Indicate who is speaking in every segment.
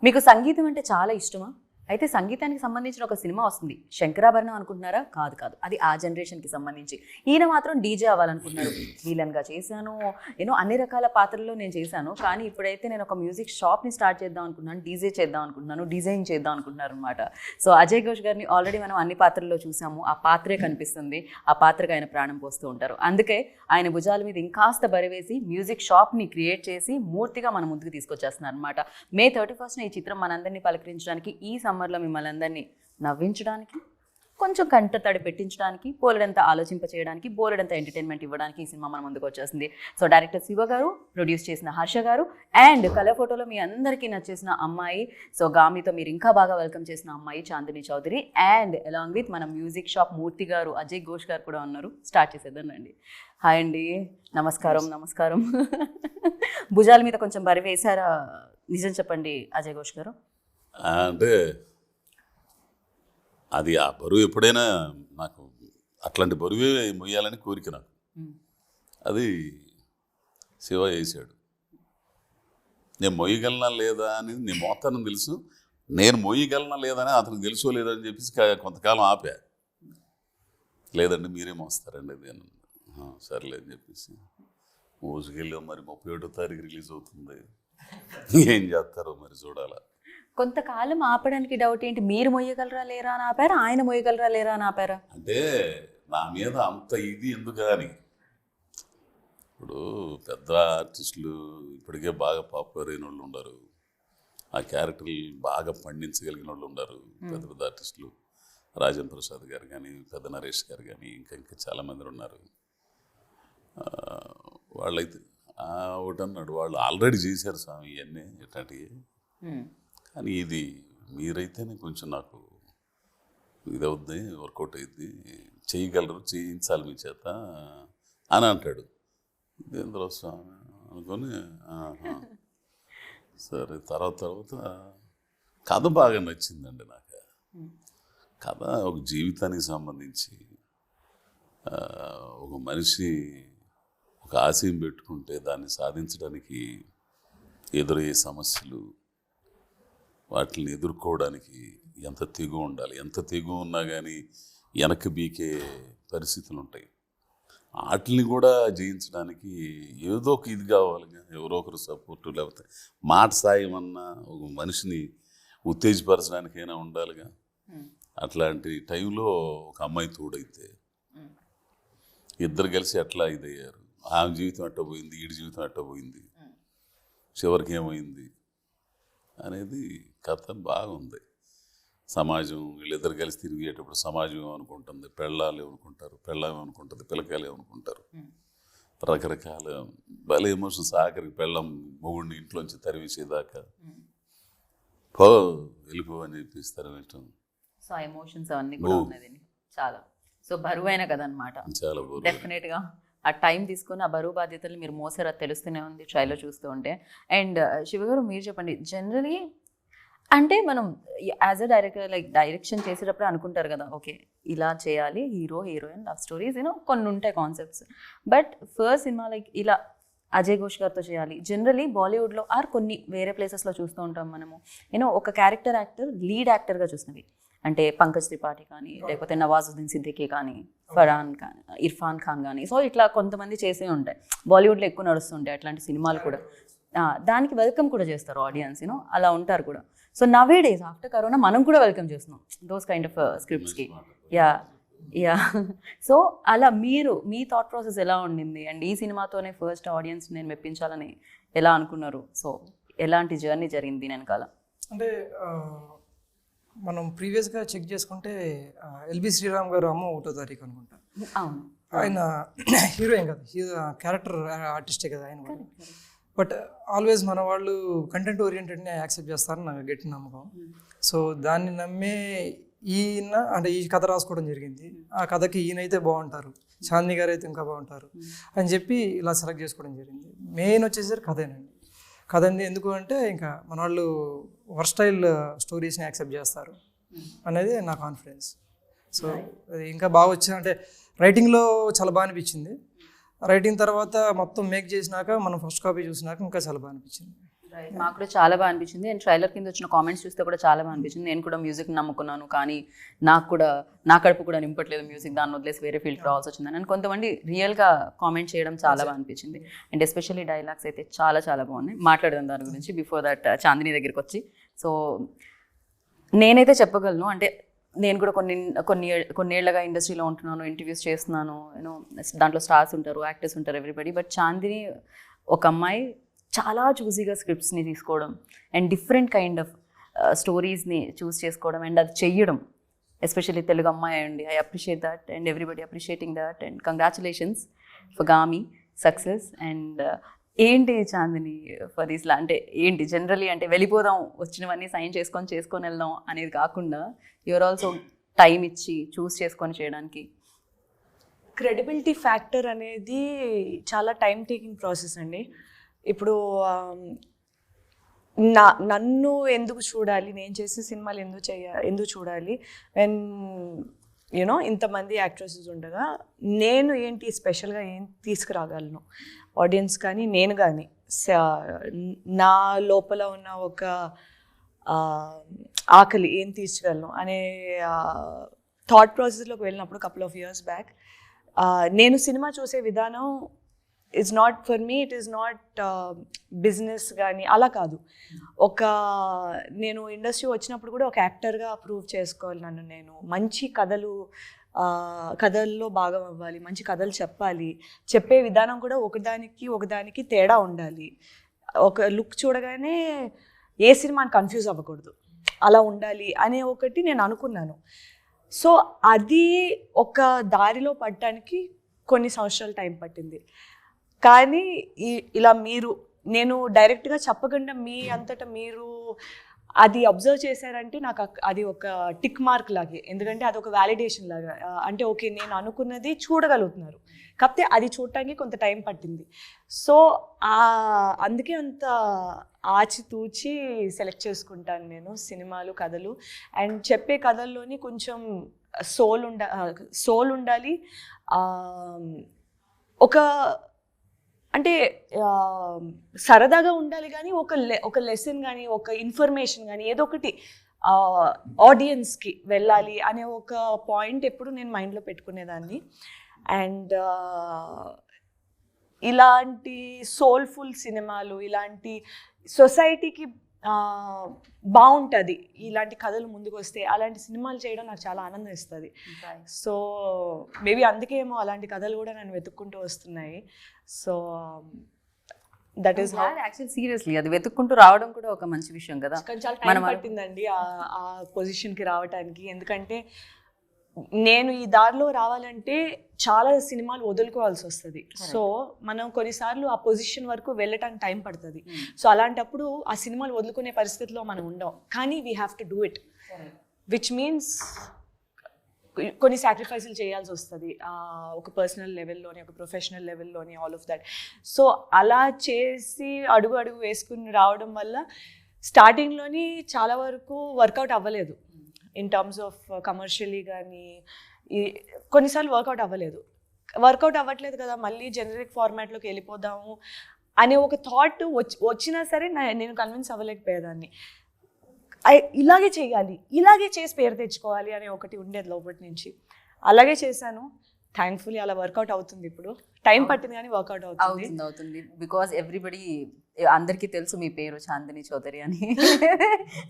Speaker 1: మీకు సంగీతం అంటే చాలా ఇష్టమా? అయితే సంగీతానికి సంబంధించిన ఒక సినిమా వస్తుంది. శంకరాభరణం అనుకుంటున్నారా? కాదు కాదు, అది ఆ జనరేషన్కి సంబంధించి. ఈయన మాత్రం డీజే అవ్వాలనుకుంటున్నారు. విలన్గా చేశాను, అన్ని రకాల పాత్రల్లో నేను చేశాను. కానీ ఇప్పుడైతే నేను ఒక మ్యూజిక్ షాప్ని స్టార్ట్ చేద్దాం అనుకుంటున్నాను, డీజే చేద్దాం అనుకుంటున్నాను, డిజైన్ చేద్దాం అనుకుంటున్నారు అనమాట. సో అజయ్ ఘోష్ గారిని ఆల్రెడీ మనం అన్ని పాత్రల్లో చూసాము. ఆ పాత్రే కనిపిస్తుంది, ఆ పాత్రకు ఆయన ప్రాణం పోస్తూ ఉంటారు. అందుకే ఆయన భుజాల మీద ఇంకాస్త బరివేసి మ్యూజిక్ షాప్ని క్రియేట్ చేసి మూర్తిగా మన ముందుకు తీసుకొచ్చేస్తున్నారు అనమాట. May 31st ఈ చిత్రం మనందరినీ పలకరించడానికి, ఈ సమ్మర్లో మిమ్మల్ని అందరినీ నవ్వించడానికి, కొంచెం కంట తడి పెట్టించడానికి, బోలెడంత ఆలోచింప చేయడానికి, బోలెడంత ఎంటర్టైన్మెంట్ ఇవ్వడానికి ఈ సినిమా మన ముందుకు వచ్చేసింది. సో డైరెక్టర్ శివ గారు, ప్రొడ్యూస్ చేసిన హర్ష గారు, అండ్ కలర్ ఫోటోలో మీ అందరికీ నచ్చేసిన అమ్మాయి, సో గామితో మీరు ఇంకా బాగా వెల్కమ్ చేసిన అమ్మాయి Chandini Chowdary, and along with మన మ్యూజిక్ షాప్ మూర్తి గారు, అజయ్ ఘోష్ గారు కూడా ఉన్నారు. స్టార్ట్ చేసేద్దాం రండి. హాయ్ అండి, నమస్కారం. నమస్కారం. భుజాల మీద కొంచెం బరి వేశారా? నిజం చెప్పండి అజయ్ ఘోష్ గారు.
Speaker 2: అంటే అది ఆ బరువు ఎప్పుడైనా నాకు అట్లాంటి బరువే మొయ్యాలని కోరిక నాకు. అది శివ వేసాడు. నేను మొయ్యగలనా లేదా అనేది నేను మోతాను తెలుసు, నేను మొయ్యగలనా లేదా అని అతనికి తెలుసో లేదని చెప్పేసి కొంతకాలం ఆపా. లేదండి మీరే మోస్తారండి అది అని. సర్లే అని చెప్పేసి మోసుకెళ్ళాం. మరి 31వ తారీఖు రిలీజ్ అవుతుంది, ఏం చేస్తారో మరి చూడాలా.
Speaker 1: కొంతకాలం ఆపడానికి డౌట్ ఏంటి? మీరు మొయ్యగలరా లేరా అని ఆపారా, ఆయన మొయ్యగలరా లేరా అని ఆపారా?
Speaker 2: అంటే నా మీద అంత ఇది ఎందుకు అని. ఇప్పుడు పెద్ద ఆర్టిస్టులు ఇప్పటికే బాగా పాపులర్ అయిన వాళ్ళు ఉన్నారు, ఆ క్యారెక్టర్లు బాగా పండించగలిగిన వాళ్ళు ఉన్నారు. పెద్ద పెద్ద ఆర్టిస్టులు, రాజేంద్ర ప్రసాద్ గారు కానీ, పెద్ద నరేష్ గారు కానీ, ఇంకా చాలామంది ఉన్నారు. వాళ్ళైతే ఒకటి అన్నాడు, వాళ్ళు ఆల్రెడీ చేశారు స్వామి ఇవన్నీ ఇట్లాంటివి. కానీ ఇది మీరైతేనే కొంచెం నాకు ఇది అవుద్ది, వర్కౌట్ అయింది, చేయగలరు, చేయించాలి మీ చేత అని అంటాడు. ఇదేంద్ర స్వామి అనుకొని సరే. తర్వాత కథ బాగా నచ్చిందండి నాకు. కథ ఒక జీవితానికి సంబంధించి, ఒక మనిషి ఒక ఆశయం పెట్టుకుంటే దాన్ని సాధించడానికి ఎదురయ్యే సమస్యలు, వాటిని ఎదుర్కోవడానికి ఎంత తెగు ఉండాలి, ఎంత తెగు ఉన్నా కానీ వెనక్కి బీకే పరిస్థితులు ఉంటాయి. వాటిని కూడా జయించడానికి ఏదో ఒక ఇది కావాలిగా, ఎవరో ఒకరు సపోర్టు, లేకపోతే మాట సాయం అన్నా ఒక మనిషిని ఉత్తేజపరచడానికైనా ఉండాలిగా. అట్లాంటి టైంలో ఒక అమ్మాయి తోడైతే ఇద్దరు కలిసి ఎట్లా ఇదయ్యారు, ఆమె జీవితం ఎట్ట పోయింది, వీడి జీవితం ఎట్ట పోయింది, చివరికి ఏమైంది అనేది కథ బాగుంది. సమాజం వీళ్ళిద్దరు కలిసి తిరిగేటప్పుడు సమాజం ఏమనుకుంటుంది, పెళ్ళాలు ఏమనుకుంటారు, పెళ్ళాం ఏమనుకుంటుంది, పిల్లకాయలు ఏమనుకుంటారు, రకరకాల భలే ఎమోషన్స్. ఆఖరికి పెళ్ళం మొగుడిని ఇంట్లోంచి తరివేసేదాకా పో వెళ్ళిపో అని చెప్పిస్తారు.
Speaker 1: సో ఎమోషన్స్ అవన్నీ కూడా ఉన్నది చాలా. సో బరువైన కథ అనమాట. చాలా డెఫినెట్గా ఆ టైం తీసుకొని ఆ బరువు బాధ్యతలు మీరు మోసారు, అది తెలుస్తూనే ఉంది ట్రైలర్ చూస్తూ ఉంటే. అండ్ శివగారు మీరు చెప్పండి, జనరలీ అంటే మనం as a director like direction చేసేటప్పుడు అనుకుంటారు కదా, ఓకే ఇలా చేయాలి, హీరో హీరోయిన్ లవ్ స్టోరీస్ కొన్ని ఉంటాయి concepts. But first cinema like ఇలా అజయ్ ఘోష్ గారితో చేయాలి. జనరలీ బాలీవుడ్లో ఆర్ కొన్ని వేరే ప్లేసెస్లో చూస్తూ ఉంటాం మనము, ఒక క్యారెక్టర్ యాక్టర్ లీడ్ యాక్టర్గా చూసినవి. అంటే పంకజ్ త్రిపాఠి కానీ, లేకపోతే నవాజుద్దీన్ సిద్దికీ కానీ, ఫరాన్ కానీ, ఇర్ఫాన్ ఖాన్ కానీ, సో ఇట్లా కొంతమంది చేసే ఉంటాయి. బాలీవుడ్లో ఎక్కువ నడుస్తుంటాయి అట్లాంటి సినిమాలు కూడా. దానికి వెల్కమ్ కూడా చేస్తారు ఆడియన్స్, అలా ఉంటారు కూడా. So nowadays after corona మనం కూడా వెల్కమ్ చేస్తున్నాం దోస్ కైండ్ ఆఫ్ స్క్రిప్ట్స్కి. యా సో అలా మీ థాట్ ప్రాసెస్ ఎలా ఉండింది? అండ్ ఈ సినిమాతోనే ఫస్ట్ ఆడియన్స్ నేను మెప్పించాలని ఎలా అనుకున్నారు? సో ఎలాంటి జర్నీ జరిగింది వెనకాల?
Speaker 3: అంటే మనం ప్రీవియస్గా చెక్ చేసుకుంటే ఎల్బి శ్రీరామ్ గారు అమ్మ 1వ తారీఖు అనుకుంటా.
Speaker 1: అవును,
Speaker 3: ఆయన హీరోయిన్ కదా, క్యారెక్టర్ ఆర్టిస్టే కదా ఆయన కూడా. బట్ ఆల్వేస్ మన వాళ్ళు కంటెంట్ ఓరియంటెడ్ని యాక్సెప్ట్ చేస్తారని నాకు గట్టి నమ్మకం. సో దాన్ని నమ్మే ఈయన అంటే ఈ కథ రాసుకోవడం జరిగింది. ఆ కథకి ఈయనైతే బాగుంటారు, చాందిని గారు అయితే ఇంకా బాగుంటారు అని చెప్పి ఇలా సెలెక్ట్ చేసుకోవడం జరిగింది. మెయిన్ వచ్చేసరికి కథేనండి. కథ ఎందుకు అంటే ఇంకా మన వాళ్ళు వర్స్టైల్ స్టోరీస్ని యాక్సెప్ట్ చేస్తారు అనేది నా కాన్ఫిడెన్స్. సో అది ఇంకా బాగా వచ్చింది. అంటే రైటింగ్లో చాలా బాగా అనిపించింది. రైటింగ్ తర్వాత మొత్తం మేక్ చేసినాక మనం ఫస్ట్ కాపీ చూసినాక ఇంకా చాలా బాగా అనిపించింది.
Speaker 1: మాకు కూడా చాలా బాగా అనిపించింది. అండ్ ట్రైలర్ కింద వచ్చిన కామెంట్స్ చూస్తే కూడా చాలా బాగా అనిపించింది. నేను కూడా మ్యూజిక్ నమ్ముకున్నాను, కానీ నాకు కూడా నా కడుపు కూడా నింపట్లేదు మ్యూజిక్, దాన్ని వదిలేసి వేరే ఫీల్డ్కి రావాల్సి వచ్చిందని అని కొంతమంది రియల్గా కామెంట్ చేయడం చాలా బాగా అనిపించింది. అండ్ ఎస్పెషల్లీ డైలాగ్స్ అయితే చాలా చాలా బాగున్నాయి. మాట్లాడదాం దాని గురించి బిఫోర్ దట్ చాందిని దగ్గరికి వచ్చి. సో నేనైతే చెప్పగలను, అంటే నేను కూడా కొన్నేళ్లుగా ఇండస్ట్రీలో ఉంటున్నాను, ఇంటర్వ్యూస్ చేస్తున్నాను, దాంట్లో స్టార్స్ ఉంటారు, యాక్టర్స్ ఉంటారు, ఎవ్రీబడి. బట్ చాందిని ఒక అమ్మాయి చాలా చూసీగా స్క్రిప్ట్స్ని తీసుకోవడం అండ్ డిఫరెంట్ కైండ్ ఆఫ్ స్టోరీస్ని చూస్ చేసుకోవడం అండ్ అది చెయ్యడం, ఎస్పెషల్లీ తెలుగు అమ్మాయి అండి. I appreciate that and everybody appreciating that and congratulations for Gaami success. And ఏంటి చాందిని ఫర్ దిస్ అంటే ఏంటి జనరలీ అంటే వెళ్ళిపోదాం, వచ్చినవన్నీ సైన్ చేసుకొని వెళ్దాం అనేది కాకుండా యువర్ ఆల్సో టైం ఇచ్చి చూస్ చేసుకొని చేయడానికి?
Speaker 4: క్రెడిబిలిటీ ఫ్యాక్టర్ అనేది చాలా టైం టేకింగ్ ప్రాసెస్ అండి. ఇప్పుడు నన్ను ఎందుకు చూడాలి, నేను చేసే సినిమాలు ఎందుకు చూడాలి వెన్ యూనో ఇంతమంది యాక్ట్రెసెస్ ఉండగా నేను ఏంటి స్పెషల్గా ఏం తీసుకురాగలను ఆడియన్స్ కానీ నేను కానీ, నా లోపల ఉన్న ఒక ఆకలి ఏం తీర్చగలను అనే థాట్ ప్రాసెస్లోకి వెళ్ళినప్పుడు కపుల్ ఆఫ్ ఇయర్స్ బ్యాక్ నేను సినిమా చూసే విధానం it's not for me, it is not business కానీ అలా కాదు. నేను ఇండస్ట్రీ వచ్చినప్పుడు కూడా ఒక యాక్టర్గా ప్రూవ్ చేసుకోవాలి నన్ను నేను. మంచి కథల్లో భాగం అవ్వాలి, మంచి కథలు చెప్పాలి, చెప్పే విధానం కూడా ఒకదానికి తేడా ఉండాలి. ఒక లుక్ చూడగానే ఏ సినిమాని కన్ఫ్యూజ్ అవ్వకూడదు, అలా ఉండాలి అనే ఒకటి నేను అనుకున్నాను. సో అది ఒక దారిలో పడటానికి కొన్ని సంవత్సరాలు టైం పట్టింది. కానీ ఇలా నేను డైరెక్ట్గా చెప్పకుండా మీ అంతటా మీరు అది అబ్జర్వ్ చేశారంటే నాకు అది ఒక టిక్ మార్క్ లాగే, ఎందుకంటే అది ఒక వ్యాలిడేషన్ లాగా. అంటే ఓకే, నేను అనుకున్నది చూడగలుగుతున్నారు, కాకపోతే అది చూడటానికి కొంత టైం పట్టింది. సో అందుకే అంత ఆచితూచి సెలెక్ట్ చేసుకుంటాను నేను సినిమాలు, కథలు. అండ్ చెప్పే కథల్లోని కొంచెం సోల్ ఉండాలి. ఒక అంటే సరదాగా ఉండాలి, కానీ ఒక లెసన్ కానీ ఒక ఇన్ఫర్మేషన్ కానీ ఏదో ఒకటి ఆడియన్స్కి వెళ్ళాలి అనే ఒక పాయింట్ ఎప్పుడు నేను మైండ్లో పెట్టుకునేదాన్ని. అండ్ ఇలాంటి సోల్ఫుల్ సినిమాలు, ఇలాంటి సొసైటీకి బాగుంటుంది ఇలాంటి కథలు ముందుకు వస్తే, అలాంటి సినిమాలు చేయడం నాకు చాలా ఆనందం ఇస్తుంది. సో మేబీ అందుకేమో అలాంటి కథలు కూడా నన్ను వెతుక్కుంటూ వస్తున్నాయి. So that is
Speaker 1: actually seriously అది వెతుక్కుంటూ రావడం కూడా ఒక మంచి విషయం కదా.
Speaker 4: చాలా టైం పట్టిందండి ఆ పొజిషన్కి రావడానికి. ఎందుకంటే నేను ఈ దారిలో రావాలంటే చాలా సినిమాలు వదులుకోవాల్సి వస్తుంది. సో మనం కొన్నిసార్లు ఆ పొజిషన్ వరకు వెళ్ళటానికి టైం పడుతుంది. సో అలాంటప్పుడు ఆ సినిమాలు వదులుకునే పరిస్థితిలో మనం ఉండం, కానీ we have to do it, which means కొన్ని సాక్రిఫైసులు చేయాల్సి వస్తుంది ఒక పర్సనల్ లెవెల్లోని, ఒక ప్రొఫెషనల్ లెవెల్లోని, ఆల్ ఆఫ్ దట్. సో అలా చేసి అడుగు వేసుకుని రావడం వల్ల స్టార్టింగ్లోని చాలా వరకు వర్కౌట్ అవ్వలేదు ఇన్ టర్మ్స్ ఆఫ్ కమర్షియలీ కానీ. కొన్నిసార్లు వర్కౌట్ అవ్వట్లేదు కదా, మళ్ళీ జనరిక్ ఫార్మాట్లోకి వెళ్ళిపోదాము అనే ఒక థాట్ వచ్చినా సరే నేను కన్విన్స్ అవ్వలేకపోయేదాన్ని. ఇలాగే చేయాలి, ఇలాగే చేసి పేరు తెచ్చుకోవాలి అనే ఒకటి ఉండేది లోపటి నుంచి. అలాగే చేశాను. థ్యాంక్ఫుల్లీ అలా వర్కౌట్ అవుతుంది. ఇప్పుడు టైం పట్టింది కానీ వర్కౌట్
Speaker 1: అవుతుంది. బికాజ్ ఎవ్రీబడి, అందరికీ తెలుసు మీ పేరు చాందిని చౌదరి అని.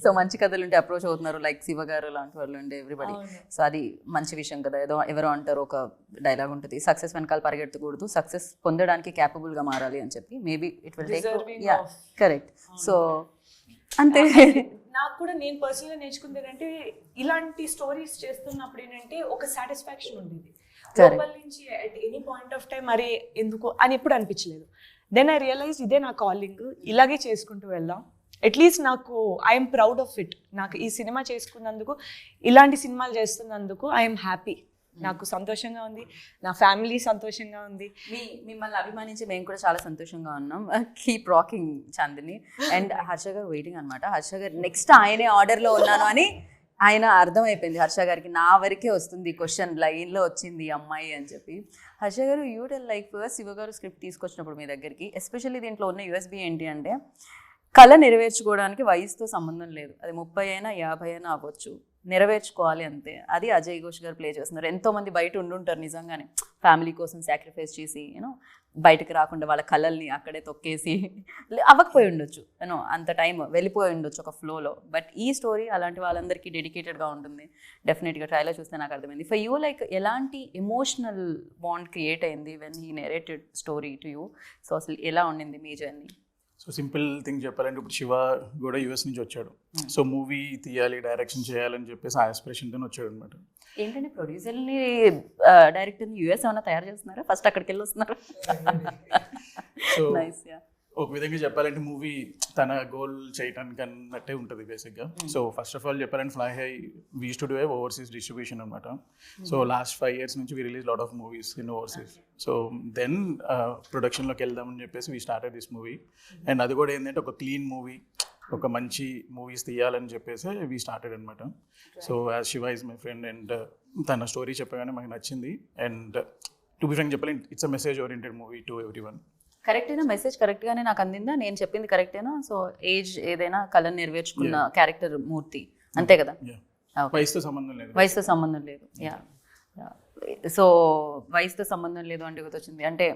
Speaker 1: సో మంచి కథలు ఉంటే అప్రోచ్ అవుతున్నారు, లైక్ శివ గారు లాంటి వాళ్ళు ఉండే ఎవ్రీబడి. సో అది మంచి విషయం కదా. ఎవరో అంటారు, ఒక డైలాగ్ ఉంటుంది, సక్సెస్ వెనకాల పరిగెత్తకూడదు, సక్సెస్ పొందడానికి క్యాపబుల్గా మారాలి అని చెప్పి. Maybe it will take, yeah correct. So అంతే.
Speaker 4: నాకు కూడా నేను పర్సనల్గా నేర్చుకుంది ఏంటంటే, ఇలాంటి స్టోరీస్ చేస్తున్నప్పుడు ఏంటంటే ఒక సాటిస్ఫాక్షన్ ఉండేది లోపల నుంచి. At any point of time మరి ఎందుకు అని ఎప్పుడు అనిపించలేదు. దెన్ ఐ రియలైజ్ ఇదే నా కాలింగ్, ఇలాగే చేసుకుంటూ వెళ్దాం. అట్లీస్ట్ నాకు ఐఎమ్ ప్రౌడ్ ఆఫ్ ఇట్. నాకు ఈ సినిమా చేసుకున్నందుకు, ఇలాంటి సినిమాలు చేస్తున్నందుకు ఐఎమ్ హ్యాపీ. నాకు సంతోషంగా ఉంది, నా ఫ్యామిలీ సంతోషంగా ఉంది.
Speaker 1: మిమ్మల్ని అభిమానించి మేము కూడా చాలా సంతోషంగా ఉన్నాం. Keep rocking Chandini. And Harsha garu waiting అనమాట. హర్ష గారు నెక్స్ట్ ఆయనే ఆర్డర్లో ఉన్నాను అని ఆయన అర్థమైపోయింది హర్ష గారికి. నా వరకే వస్తుంది క్వశ్చన్, లైన్లో వచ్చింది అమ్మాయి అని చెప్పి. హర్ష గారు, you tell, like first Shiva గారు స్క్రిప్ట్ తీసుకొచ్చినప్పుడు మీ దగ్గరికి, ఎస్పెషల్లీ దీంట్లో ఉన్న యూఎస్బీ ఏంటి అంటే, కళ నెరవేర్చుకోవడానికి వయసుతో సంబంధం లేదు. అది 30 అయినా 50 అయినా అవ్వచ్చు, నెరవేర్చుకోవాలి అంతే. అది అజయ్ ఘోష్ గారు ప్లే చేస్తున్నారు. ఎంతోమంది బయట ఉండుంటారు నిజంగానే, ఫ్యామిలీ కోసం సాక్రిఫైస్ చేసి బయటకు రాకుండా వాళ్ళ కళల్ని అక్కడే తొక్కేసి అవ్వకపోయి ఉండొచ్చు, అంత టైం వెళ్ళిపోయి ఉండొచ్చు ఒక ఫ్లోలో. బట్ ఈ స్టోరీ అలాంటి వాళ్ళందరికీ డెడికేటెడ్గా ఉంటుంది. డెఫినెట్గా ట్రైలర్ చూస్తే నాకు అర్థమైంది. ఫర్ యూ లైక్ ఎలాంటి ఎమోషనల్ బాండ్ క్రియేట్ అయింది when he narrated story to you? So అసలు ఎలా ఉండింది మీ జర్నీ?
Speaker 5: సో సింపుల్ థింగ్ చెప్పాలంటే ఇప్పుడు శివ కూడా యూఎస్ నుంచి వచ్చాడు. సో మూవీ తీయాలి, డైరెక్షన్ చేయాలని చెప్పేసి ఆ ఆస్పిరేషన్తో వచ్చాడు అనమాట.
Speaker 1: ఏంటంటే ప్రొడ్యూసర్ని డైరెక్టర్ని యూఎస్ ఏమైనా తయారు చేస్తున్నారా? ఫస్ట్ అక్కడికి వెళ్ళి వస్తున్నారు.
Speaker 5: So
Speaker 1: nice.
Speaker 5: ఒక విధంగా చెప్పాలంటే మూవీ తన గోల్ చేయడానికి అన్నట్టే ఉంటుంది బేసిక్గా. సో ఫస్ట్ ఆఫ్ ఆల్ చెప్పాలంటే fly high we to do overseas distribution అనమాట. సో లాస్ట్ 5 years నుంచి we release lot of movies in overseas. So then ప్రొడక్షన్లోకి వెళ్దామని చెప్పేసి we started this movie. And అది కూడా ఏంటంటే ఒక క్లీన్ మూవీ, ఒక మంచి మూవీస్ తీయాలని చెప్పేసి వీ స్టార్టెడ్ అనమాట. So as Shiva is my friend and తన స్టోరీ చెప్పగానే మాకు నచ్చింది. అండ్ టు బి ఫ్రాంక్ చెప్పాలి, it's a message oriented movie to everyone.
Speaker 1: కరెక్టేనా? మెసేజ్ కరెక్ట్గానే నాకు అందిందా? నేను చెప్పింది కరెక్టేనా? సో ఏజ్ ఏదైనా కళను నెరవేర్చుకున్న క్యారెక్టర్ మూర్తి, అంతే కదా?
Speaker 5: వయసుతో సంబంధం లేదు.
Speaker 1: వయసుతో సంబంధం లేదు. యా. సో వయసుతో సంబంధం లేదు అంటే గుర్తొచ్చింది. అంటే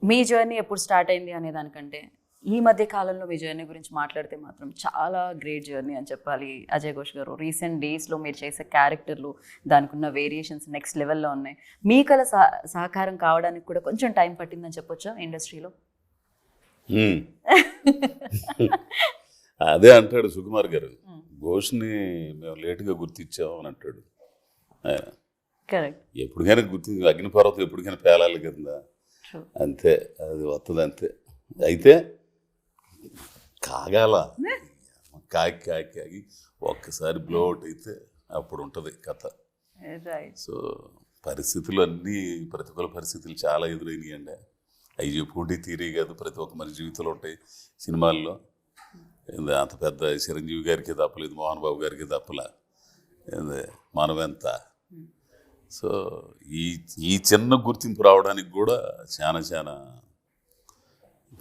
Speaker 1: మీ జర్నీ ఎప్పుడు స్టార్ట్ అయింది అనే దానికంటే ఈ మధ్య కాలంలో మీ జర్నీ గురించి మాట్లాడితే మాత్రం చాలా గ్రేట్ జర్నీ అని చెప్పాలి అజయ్ ఘోష్ గారు. రీసెంట్ డేస్లో మీరు చేసే క్యారెక్టర్లు, దానికి ఉన్న వేరియేషన్స్ నెక్స్ట్ లెవెల్లో ఉన్నాయి. మీ కళ సహకారం కావడానికి కూడా కొంచెం టైం పట్టిందని చెప్పొచ్చా ఇండస్ట్రీలో?
Speaker 2: అదే అంటాడు సుకుమార్ గారు, ఘోష్ని మేము లేటుగా గుర్తించాము అని అంటాడు.
Speaker 1: కరెక్ట్.
Speaker 2: ఎప్పటికైనా అగ్నిపర్వతం ఎప్పటికైనా పేలాలి కదా, అంతే, అది వస్తుంది అంతే. అయితే కాగాల కాగి ఒక్కసారి బ్లో అవుట్ అయితే అప్పుడు ఉంటుంది కథ. సో పరిస్థితులు అన్నీ, ప్రతికూల పరిస్థితులు చాలా ఎదురైనాయండి. అవి చెప్పుకుంటే తీరే కాదు, ప్రతి ఒక్క మన జీవితంలో ఉంటాయి. సినిమాల్లో అంత పెద్ద చిరంజీవి గారికి తప్పలేదు, మోహన్ బాబు గారికి తప్పలే, మనమెంత. సో ఈ చిన్న గుర్తింపు రావడానికి కూడా చాలా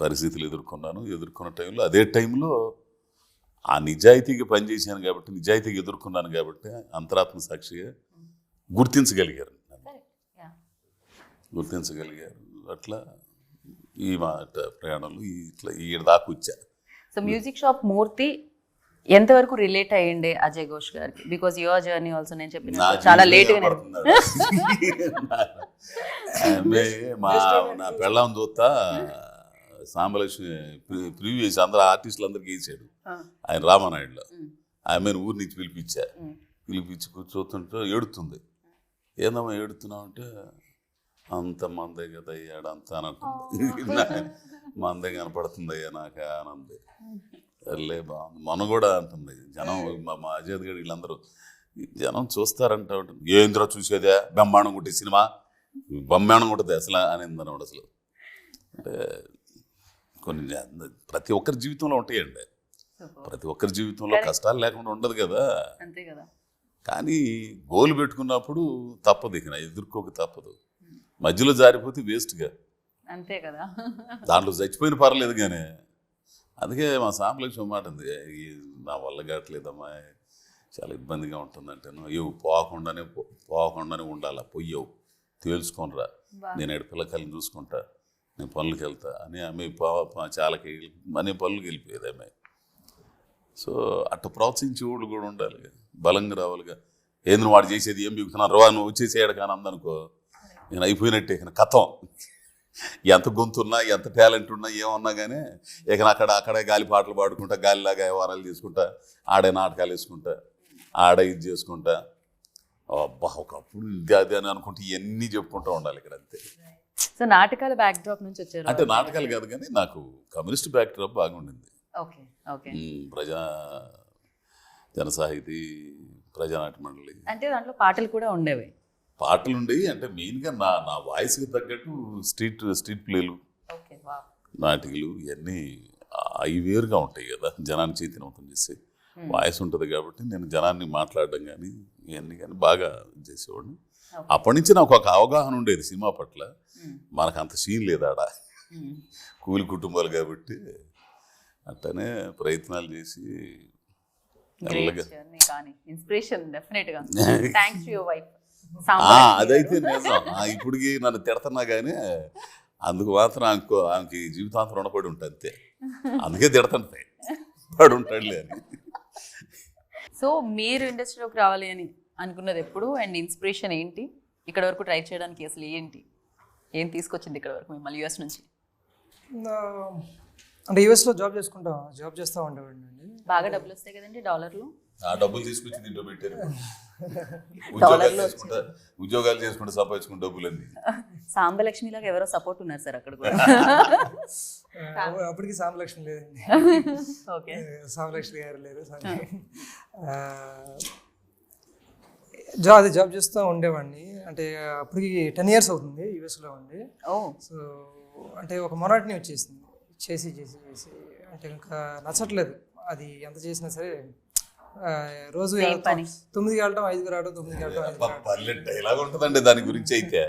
Speaker 2: పరిస్థితులు ఎదుర్కొన్న టైంలో, అదే టైంలో ఆ నిజాయితీగా పనిచేశాను కాబట్టి, నిజాయితీగా ఎదుర్కొన్నాను కాబట్టి అంతరాత్మ సాక్షిగా గుర్తించగలిగారు. అట్లా ఈ మాట ప్రయాణంలో ఇట్లా ఈ దాకా వచ్చా.
Speaker 1: సో మ్యూజిక్ షాప్ మూర్తి ఎంతవరకు రిలేట్ అయ్యిండే అజయ్ ఘోష్ గారికి? బికాస్ యువర్ జర్నీ ఆల్సో నేను చెప్పిన చాలా లేట్గా
Speaker 2: నా పెళ్ళాం చూస్తా సాంబలక్ష్మి ప్రివ్యూ చేసి అందరూ ఆర్టిస్టులు అందరికి వేసాడు ఆయన రామానాయుడులో. ఆమెను ఊరి నుంచి పిలిపించి కూర్చోతుంటే ఏడుతుంది. ఏందమ్మా ఏడుతున్నావు అంటే, అంత మందే కదా అయ్యాడు అంత అని అంటుంది. మందే కనపడుతుంది అయ్యా నాకు ఆనందే. లే బాగుంది. మొన్న కూడా అంటుంది జనం, మా అజయ్ గారు వీళ్ళందరూ జనం చూస్తారంట. ఏంద్రా చూసేదే, బ్రహ్మాండం కొట్టే సినిమా, బ్రహ్మాండం కొట్టదు అసలు అనేది అన్నమాట. అసలు అంటే కొన్ని ప్రతి ఒక్కరి జీవితంలో ఉంటాయండి, ప్రతి ఒక్కరి జీవితంలో కష్టాలు లేకుండా ఉండదు కదా.
Speaker 1: అంతే కదా.
Speaker 2: కానీ గోల్ పెట్టుకున్నప్పుడు తప్పదు, ఇక ఎదుర్కోక తప్పదు. మధ్యలో జారిపోతే వేస్ట్గా,
Speaker 1: అంతే కదా.
Speaker 2: దాంట్లో చచ్చిపోయిన పర్లేదు. కానీ అందుకే మా సాంబలక్ష్మి మాట ఉంది, నా వల్ల కావట్లేదమ్మా, చాలా ఇబ్బందిగా ఉంటుందంటే, ఇవి పోకుండానే ఉండాలా, పొయ్యవు తేల్చుకోనరా, నేను ఏడు పిల్లకాయలను చూసుకుంటా, నేను పనులకి వెళ్తా అని ఆమె చాలాకి అనే పనులకి వెళ్ళిపోయేది ఆమె. సో అట్లా ప్రోత్సహించే వాళ్ళు కూడా ఉండాలి, బలంగా రావాలిగా. ఏంది వాడు చేసేది ఏం బిగుతున్నారు రవా, నువ్వు వచ్చేసేయడు కానీ అందనుకో, నేను అయిపోయినట్టే ఇక కథం. ఎంత గొంతున్నా, ఎంత టాలెంట్ ఉన్నా, ఏమన్నా కానీ ఇక అక్కడే గాలి పాటలు పాడుకుంటా, గాలిలాగా వ్యవహారాలు తీసుకుంటా, ఆడే నాటకాలు వేసుకుంటా, ఆడ ఇది చేసుకుంటా, అబ్బా ఒకప్పుడు ఇది అది అని అనుకుంటే ఇవన్నీ చెప్పుకుంటూ ఉండాలి ఇక్కడ, అంతే.
Speaker 1: సో నాటకాల బ్యాక్ డ్రాప్ నుంచి వచ్చారు
Speaker 2: అంటే నాటకాలు కాదు కానీ నాకు కమ్యూనిస్ట్ బ్యాక్ డ్రాప్ బాగుండింది. జన సాహితీ, ప్రజానాట్య మండలి, అంటే
Speaker 1: దాంట్లో పాటలు కూడా ఉండేవి.
Speaker 2: పాటలు ఉండేవి. అంటే మెయిన్గా నా వాయిస్కి తగ్గట్టు స్ట్రీట్ ప్లేలు, నాటికలు ఇవన్నీ అవి వేరుగా ఉంటాయి కదా, జనాన్ని చైతన్యవంతం చేసే వాయిస్ ఉంటుంది కాబట్టి నేను జనాన్ని మాట్లాడడం కానీ ఇవన్నీ కానీ బాగా చేసేవాడిని. అప్పటి నుంచి నాకు ఒక అవగాహన ఉండేది సినిమా పట్ల. మనకు అంత సీన్ లేదు ఆడ, కూలి కుటుంబాలు కాబట్టి అట్టనే ప్రయత్నాలు చేసి
Speaker 1: గ్రేట్ జర్నీ కానీ ఇన్స్పిరేషన్ డెఫినెట్ గా థ్యాంక్స్ టు యువర్ వైఫ్
Speaker 2: అదైతే నిజం. ఇప్పటికి నన్ను తిడుతున్నా కానీ అందుకు మాత్రం ఆమెకి జీవితాంతం రుణపడి ఉంటుంది అంతే. అందుకే తిడుతుంటాయి పడి ఉంటాడులే అని.
Speaker 1: సో మీరు ఇండస్ట్రీలోకి రావాలి అని అనుకున్నది ఎప్పుడు అండ్ ఇన్స్పిరేషన్ ఏంటి? ఇక్కడ వరకు ట్రై చేయడానికి అసలు ఏం తీసుకొచ్చింది ఇక్కడ వరకు మిమ్మల్ని యూఎస్ నుంచి?
Speaker 3: అంటే యూఎస్లో జాబ్ చేస్తూ ఉండేవాడిని అండి.
Speaker 1: బాగా డబ్బులు వస్తాయి కదండి డాలర్లు.
Speaker 2: ఆ డబ్బులు తీసుకొచ్చి దీంట్లో పెట్టారు. ఉద్యోగాలు చేసుకుంటే సంపాదించుకున్న డబ్బులన్నీ.
Speaker 1: సాంబలక్ష్మి లాగా ఎవరో సపోర్ట్ ఉన్నారు సార్ అక్కడ కూడా.
Speaker 3: అప్పటికి సాంబలక్ష్మి లేదండి.
Speaker 1: ఓకే,
Speaker 3: సాంబలక్ష్మి గారు లేరు. జాబ్ చేస్తూ ఉండేవాడిని. అంటే అప్పటికి 10 years అవుతుంది యూఎస్లో ఉండి. సో అంటే ఒక మొనాటిని వచ్చేసింది చేసి అంటే ఇంకా నచ్చట్లేదు. అది ఎంత చేసినా సరే రోజు 9కి వెళ్ళడం 5కి రావడం, 9కి వెళ్ళడం.
Speaker 2: డైలాగ్ ఉంటుందండి దాని గురించి అయితే.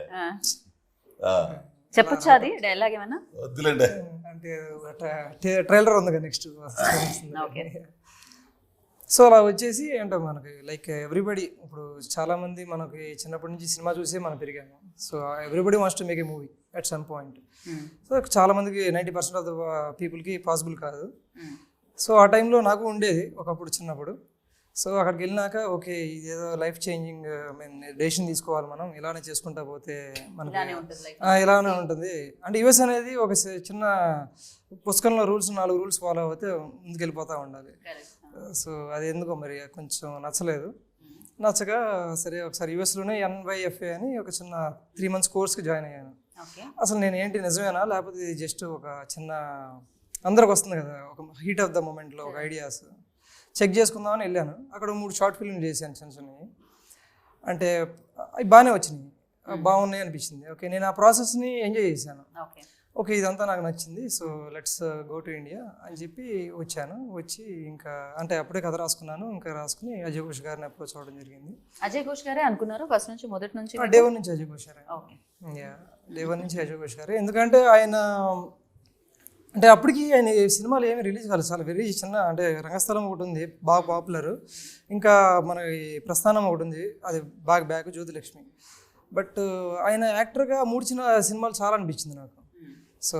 Speaker 1: చెప్పొచ్చా అది డైలాగ్ ఏమన్నా?
Speaker 2: వద్దులేండి.
Speaker 3: అంటే ట్రైలర్ ఉంది కదా నెక్స్ట్. సో అలా వచ్చేసి అంటే మనకి లైక్ ఎవ్రీబడి, ఇప్పుడు చాలామంది మనకి చిన్నప్పటి నుంచి సినిమా చూసి మనం పెరిగాము. So everybody wants to make a movie at some point. So చాలామందికి 90% ఆఫ్ ద పీపుల్కి పాసిబుల్ కాదు. సో ఆ టైంలో నాకు ఉండేది ఒకప్పుడు చిన్నప్పుడు. సో అక్కడికి వెళ్ళినాక ఓకే ఇదేదో లైఫ్ చేంజింగ్ డెసిషన్ తీసుకోవాలి మనం, ఇలానే చేసుకుంటా పోతే మనకి ఇలానే ఉంటుంది. అంటే యూఎస్ అనేది ఒక చిన్న పుస్తకంలో 4 రూల్స్ ఫాలో అవుతే ముందుకు వెళ్ళిపోతూ ఉండాలి. సో అది ఎందుకో మరి కొంచెం నచ్చలేదు. నచ్చగా సరే ఒకసారి యూఎస్లోనే NYFA అని ఒక చిన్న 3 months కోర్స్కి జాయిన్ అయ్యాను. అసలు నేను ఏంటి నిజమేనా లేకపోతే ఇది జస్ట్ ఒక చిన్న అందరికి వస్తుంది కదా ఒక హీట్ ఆఫ్ ద మూమెంట్లో ఒక ఐడియాస్ చెక్ చేసుకుందామని వెళ్ళాను. అక్కడ 3 షార్ట్ ఫిల్మ్ చేశాను చిన్నవి. అంటే అవి బాగానే వచ్చినాయి, బాగున్నాయి అనిపించింది. ఓకే నేను ఆ ప్రాసెస్ని ఎంజాయ్ చేశాను. ఓకే ఇదంతా నాకు నచ్చింది. So let's go to India అని చెప్పి వచ్చి ఇంకా అంటే అప్పుడే కథ రాసుకున్నాను. ఇంకా రాసుకుని అజయ్ ఘోష్ గారిని అప్రోచ్ అవ్వడం జరిగింది.
Speaker 1: అజయ్ ఘోష్ గారే అనుకున్నారు ఫస్ట్ నుంచి, మొదటి నుంచి?
Speaker 3: డే 1 నుంచి అజయ్ ఘోష్ గారే. డే 1 నుంచి అజయ్ ఘోష్ గారే. ఎందుకంటే ఆయన అంటే అప్పటికి ఆయన సినిమాలు ఏమి రిలీజ్ కాలేదు, చాలా వెరీ చిన్న. అంటే రంగస్థలం ఒకటి ఉంది బాగా పాపులర్, ఇంకా మన ప్రస్థానం ఒకటి ఉంది అది బాగా బ్యాక్, జ్యోతిలక్ష్మి. బట్ ఆయన యాక్టర్గా 3 చిన్న సినిమాలు చాలా అనిపించింది నాకు. సో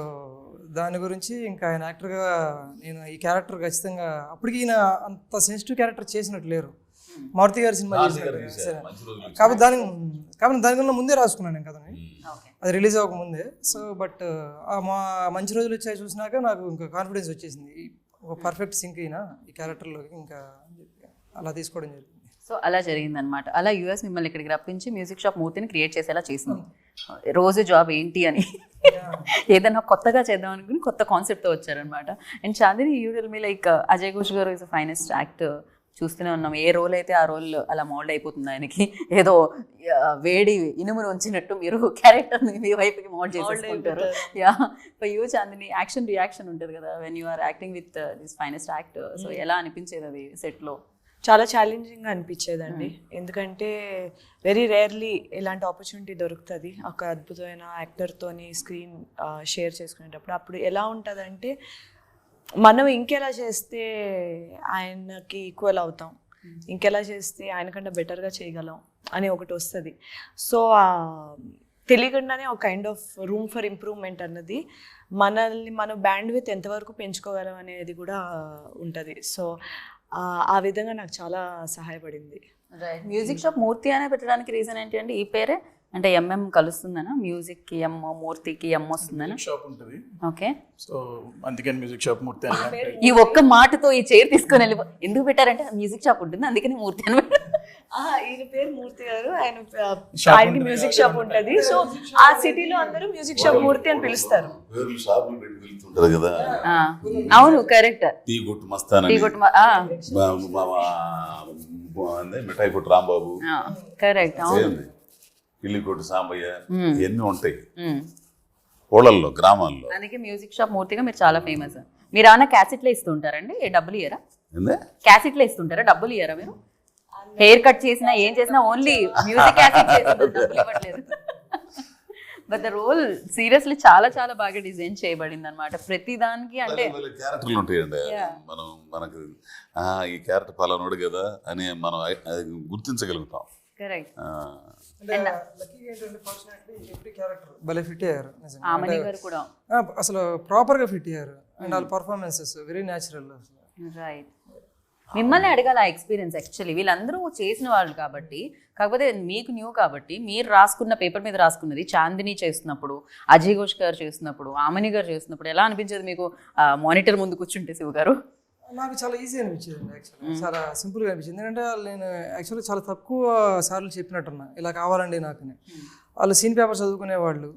Speaker 3: దాని గురించి ఇంకా ఆయన యాక్టర్గా నేను ఈ క్యారెక్టర్ ఖచ్చితంగా అప్పటికి ఈయన అంత సెన్సిటివ్ క్యారెక్టర్ చేసినట్టు లేరు. మారుతి గారి సినిమా చేసినట్టు కాబట్టి దానికన్నా ముందే రాసుకున్నాను నేను కథని, అది రిలీజ్ అవ్వకముందే. సో బట్ మా మంచి రోజులు వచ్చాయి చూసినాక నాకు ఇంకా కాన్ఫిడెన్స్ వచ్చేసింది, ఒక పర్ఫెక్ట్ సింక్ అయినా ఈ క్యారెక్టర్లోకి, ఇంకా అలా తీసుకోవడం జరిగింది.
Speaker 1: సో అలా జరిగిందనమాట. అలా యూఎస్ మిమ్మల్ని ఇక్కడికి రప్పించి మ్యూజిక్ షాప్ మూర్తిని క్రియేట్ చేసేలా చేసింది. రోజు జాబ్ ఏంటి అని ఏదైనా కొత్తగా చేద్దాం అనుకుని కొత్త కాన్సెప్ట్తో వచ్చారనమాట. And Chandini you tell me like Ajay Ghosh garu is a finest actor, చూస్తూనే ఉన్నాం. ఏ రోల్ అయితే ఆ రోల్ అలా మోల్డ్ అయిపోతుంది ఆయనకి. ఏదో వేడి ఇనుమును ఉంచినట్టు మీరు క్యారెక్టర్ని మీ వైపుకి మోల్డ్ చేసుకుంటారు. Yeah for you Chandini action reaction ఉంటుంది కదా when you are acting with this finest actor. So ఎలా అనిపించేది అది సెట్లో?
Speaker 4: చాలా ఛాలెంజింగ్గా అనిపించేదండి. ఎందుకంటే వెరీ రేర్లీ ఇలాంటి ఆపర్చునిటీ దొరుకుతుంది ఒక అద్భుతమైన యాక్టర్తోని స్క్రీన్ షేర్ చేసుకునేటప్పుడు. అప్పుడు ఎలా ఉంటుందంటే మనం ఇంకెలా చేస్తే ఆయనకి ఈక్వల్ అవుతాం, ఇంకెలా చేస్తే ఆయనకంటే బెటర్గా చేయగలం అని ఒకటి వస్తుంది. సో తెలియకుండానే ఒక kind of room for improvement అన్నది మనల్ని మనం బ్యాండ్ విత్ ఎంతవరకు పెంచుకోగలం అనేది కూడా ఉంటుంది. సో ఆ విధంగా నాకు చాలా సహాయపడింది.
Speaker 1: మ్యూజిక్ షాప్ మూర్తి అనే పెట్టడానికి రీజన్ ఏంటి అండి? ఈ పేరే అంటే MM కలుస్తుందనా? మ్యూజిక్కి M, మూర్తికి M వస్తుందనా?
Speaker 5: షాప్ ఉంటుంది.
Speaker 1: ఓకే,
Speaker 5: సో అందుకని మ్యూజిక్ షాప్ మూర్తి అని.
Speaker 1: ఈ ఒక్క మాటతో ఈ చైర్ తీసుకొని ఎందుకు పెట్టారంటే మ్యూజిక్ షాప్ ఉంటుంది అందుకని మూర్తి అని పెట్టారు.
Speaker 4: ఈయన పేరు మూర్తి గారు, ఆయనకి మ్యూజిక్ షాప్ ఉంటుంది. సో ఆ సిటీలో అందరూ మ్యూజిక్ షాప్ మూర్తి అని పిలుస్తారు.
Speaker 1: అవును కరెక్ట్.
Speaker 2: టీ కొట్టు మస్తాన్, మిఠాయి కొట్టు రాంబాబు,
Speaker 1: కరెక్ట్. అవును,
Speaker 2: ఇల్లి కొట్టు సాంబయ్య, ఇవన్నీ ఉంటాయి ఊళ్ళల్లో గ్రామాల్లో.
Speaker 1: అందుకే మ్యూజిక్ షాప్ మూర్తిగా మీరు చాలా ఫేమస్. మీరు ఏమన్నా క్యాసెట్లో ఇస్తుంటారండి? డబ్బులు ఇయ్యరా? క్యాసెట్లో ఇస్తుంటారా? డబ్బులు ఇయ్యరా మీరు? హెయిర్ కట్ చేసినా ఏం చేసినా ఓన్లీ మ్యూజిక్ క్యాసెట్ చేసిన డబ్బులు ఇవ్వట్లేదు. బట్ ద రోల్ సీరియస్లీ చాలా చాలా బాగా డిజైన్ చేయబడింది అనమాట ప్రతి దానికి. అంటే
Speaker 2: క్యారెక్టర్లు ఉంటాయండి, మనకు ఈ క్యారెక్టర్ పలానోడు కదా అని మనం అది గుర్తించగలుగుతాం.
Speaker 1: కరెక్ట్.
Speaker 3: లక్కీగా ఏంటంటే ఫార్చునేట్లీ ఎవ్రీ క్యారెక్టర్ భలే ఫిట్ అయ్యారు నిజంగా.
Speaker 1: ఆమని గారు కూడా
Speaker 3: అసలు ప్రాపర్గా ఫిట్ అయ్యారు. అండ్ వాళ్ళ పర్ఫార్మెన్సెస్ వెరీ న్యాచురల్.
Speaker 1: రైట్. మిమ్మల్ని అడగాలి ఆ ఎక్స్పీరియన్స్. యాక్చువల్లీ వీళ్ళందరూ చేసిన వాళ్ళు కాబట్టి, కాకపోతే మీకు న్యూ కాబట్టి మీరు రాసుకున్న పేపర్ మీద రాసుకున్నది చాందిని చేస్తున్నప్పుడు, అజయ్ ఘోష్ గారు చేస్తున్నప్పుడు, ఆమని గారు చేస్తున్నప్పుడు ఎలా అనిపించేది మీకు మానిటర్ ముందు కూర్చుంటే శివ గారు?
Speaker 3: నాకు చాలా ఈజీ అనిపించింది యాక్చువల్లీ, చాలా సింపుల్గా అనిపించింది. ఎందుకంటే నేను యాక్చువల్లీ చాలా తక్కువ సార్లు చెప్పినట్టున్నా ఇలా కావాలండి నాకని. వాళ్ళు సీన్ పేపర్ చదువుకునేవాళ్ళు,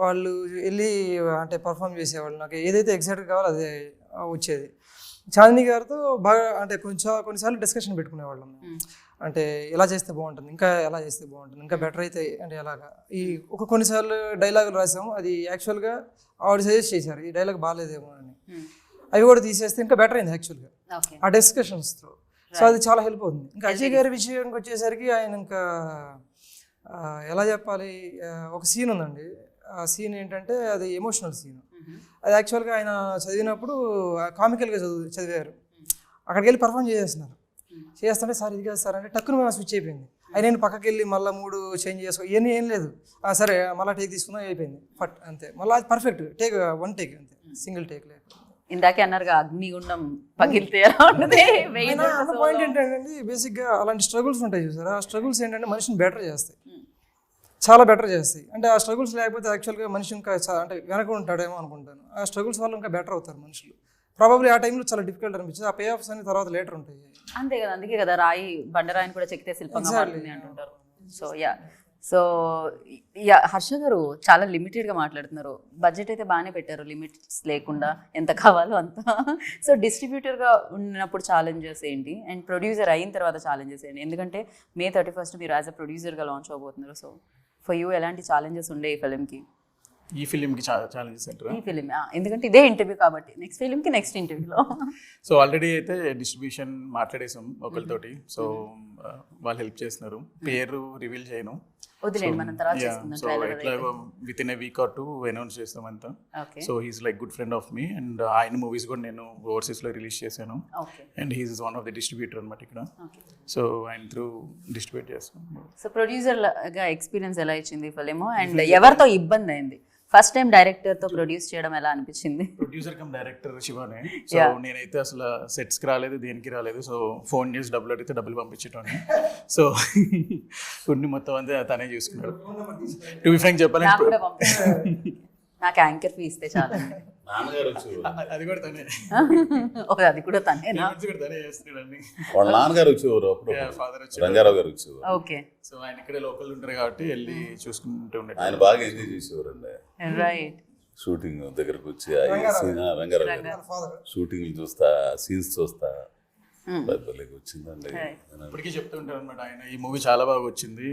Speaker 3: వాళ్ళు వెళ్ళి అంటే పర్ఫామ్ చేసేవాళ్ళు. నాకు ఏదైతే ఎగ్జాక్ట్గా కావాలో అదే వచ్చేది. చాందిని గారితో బాగా అంటే కొన్నిసార్లు డిస్కషన్ పెట్టుకునేవాళ్ళం. అంటే ఎలా చేస్తే బాగుంటుంది, ఇంకా ఎలా చేస్తే బాగుంటుంది, ఇంకా బెటర్ అయితే అంటే ఎలాగా. కొన్నిసార్లు డైలాగులు రాసాము, అది యాక్చువల్గా ఆవిడ సజెస్ట్ చేశారు ఈ డైలాగ్ బాగాలేదేమో అని. అవి కూడా తీసేస్తే ఇంకా బెటర్ అయింది యాక్చువల్గా ఆ డిస్కషన్స్ త్రూ. సో అది చాలా హెల్ప్ అవుతుంది. ఇంకా అజయ్ గారి విషయానికి వచ్చేసరికి ఆయన ఇంకా ఎలా చెప్పాలి, ఒక సీన్ ఉందండి. ఆ సీన్ ఏంటంటే అది ఎమోషనల్ సీన్. అది యాక్చువల్గా ఆయన చదివినప్పుడు కామికల్గా చదివారు. అక్కడికి వెళ్ళి పర్ఫామ్ చేస్తుంటే సార్ ఇది కాదు సార్ అంటే టక్కున మేము స్విచ్ అయిపోయింది. ఆయన నేను పక్కకి వెళ్ళి మళ్ళీ మూడు చేంజ్ చేసుకో ఇవన్నీ ఏం లేదు. సరే మళ్ళీ టేక్ తీసుకున్నా అయిపోయింది ఫట్ అంతే. మళ్ళీ అది పర్ఫెక్ట్ టేక్, వన్ టేక్ అంతే, సింగిల్ టేక్ లేదు.
Speaker 1: ఇందాకే అన్నారుగా అగ్నిగుండం పగిలితే ఎలా ఉంటుంది.
Speaker 3: పాయింట్ ఏంటంటే బేసిక్గా అలాంటి స్ట్రగుల్స్ ఉంటాయి చూసారా, ఆ స్ట్రగుల్స్ ఏంటంటే మనిషిని బెటర్ చేస్తాయి, చాలా బెటర్ చేస్తాయి. అంటే ఆ స్ట్రగుల్స్ లేకపోతే యాక్చువల్గా మనిషి ఇంకా అంటే వెనక ఉంటాడేమో అనుకుంటాను. ఆ స్ట్రగుల్స్ వల్ల ఇంకా బెటర్ అవుతారు మనుషులు. ప్రాబబ్లీ ఆ టైంలో చాలా డిఫికల్ట్ అనిపించింది. ఆ పే ఆఫ్స్ అని తర్వాత లేటర్ ఉంటాయి.
Speaker 1: అంతే కదా, అందుకే కదా రాయి బండరాయిని కూడా చెక్కితే శిల్పంగా మారుతుంది అంటుంటారు. సో హర్ష గారు చాలా లిమిటెడ్గా మాట్లాడుతున్నారు. బడ్జెట్ అయితే బాగానే పెట్టారు, లిమిట్స్ లేకుండా ఎంత కావాలో అంత. సో డిస్ట్రిబ్యూటర్గా ఉన్నప్పుడు ఛాలెంజెస్ ఏంటి, అండ్ ప్రొడ్యూసర్ అయిన తర్వాత ఛాలెంజెస్ ఏంటి? ఎందుకంటే May 31 మీరు యాజ్ అ ప్రొడ్యూసర్గా లాంచ్ అవబోతున్నారు. సో ఫర్ యూ ఎలాంటి ఛాలెంజెస్ ఉండే ఈ ఫిలింకి?
Speaker 5: ఈ ఫిలింకి ఛాలెంజెస్ అంటారా?
Speaker 1: ఈ ఫిలిం ఎందుకంటే ఇదే ఇంటర్వ్యూ కాబట్టి నెక్స్ట్ ఫిలింకి నెక్స్ట్ ఇంటర్వ్యూలో.
Speaker 5: సో ఆల్రెడీ అయితే డిస్ట్రిబ్యూషన్ మాట్లాడేసాం ఒకరితోటి. సో వాళ్ళు హెల్ప్ చేస్తున్నారు. పేరు రివీల్ చేయను,
Speaker 1: వదిలేండి మనం తర్వాత చేసుకుందాం.
Speaker 5: సో ఎట్లాగో with in a week or 2 announce చేస్తాం అంతా. So he's like good friend of me, and ఆయన మూవీస్ కూడా నేను ఓవర్సీస్లో రిలీజ్ చేశాను. And he's one of the distributor అనమాట ఇక్కడ. సో ఆయన త్రూ డిస్ట్రిబ్యూట్ చేస్తాం.
Speaker 1: సో ప్రొడ్యూసర్గా ఎక్స్పీరియన్స్ ఎలా ఇచ్చింది ఫిలిం, అండ్ ఎవరితో ఇబ్బంది అయింది? ఫస్ట్ టైం డైరెక్టర్తో ప్రొడ్యూస్ చేయడం ఎలా అనిపించింది?
Speaker 5: ప్రొడ్యూసర్ కమ్ డైరెక్టర్ శివనే. సో నేనైతే అసలు సెట్స్కి రాలేదు, దేనికి రాలేదు. సో ఫోన్ చేసి డబ్బులు అడిగితే డబ్బులు పంపించేటోని. సో కొన్ని మొత్తం అంతా తనే చూసుకున్నాడు. టు బి ఫ్రాంక్ చెప్పాలంటే
Speaker 1: నాకు యాంకర్ ఫీ ఇస్తే చాలా.
Speaker 5: అది కూడా తనే,
Speaker 1: అది కూడా తనే
Speaker 5: తనే చేస్తున్నాడు.
Speaker 2: వాళ్ళ నాన్నగారు వచ్చేవారు అప్పుడు,
Speaker 5: ఫాదర్ వచ్చి
Speaker 2: రంగారావు గారు వచ్చేవారు.
Speaker 1: ఓకే.
Speaker 5: సో ఆయన ఇక్కడే లోకల్ ఉంటారు కాబట్టి వెళ్ళి చూసుకుంటూ ఉండే.
Speaker 2: ఆయన బాగా ఎంజాయ్ చేసేవారండి.
Speaker 1: రైట్.
Speaker 2: షూటింగ్ దగ్గరకు వచ్చి రంగారావు గారు షూటింగ్ చూస్తా, సీన్స్ చూస్తా వచ్చిందండి.
Speaker 5: ఇప్పటికీ చెప్తూ ఉంటారు అనమాట ఆయన, ఈ మూవీ చాలా బాగా వచ్చింది,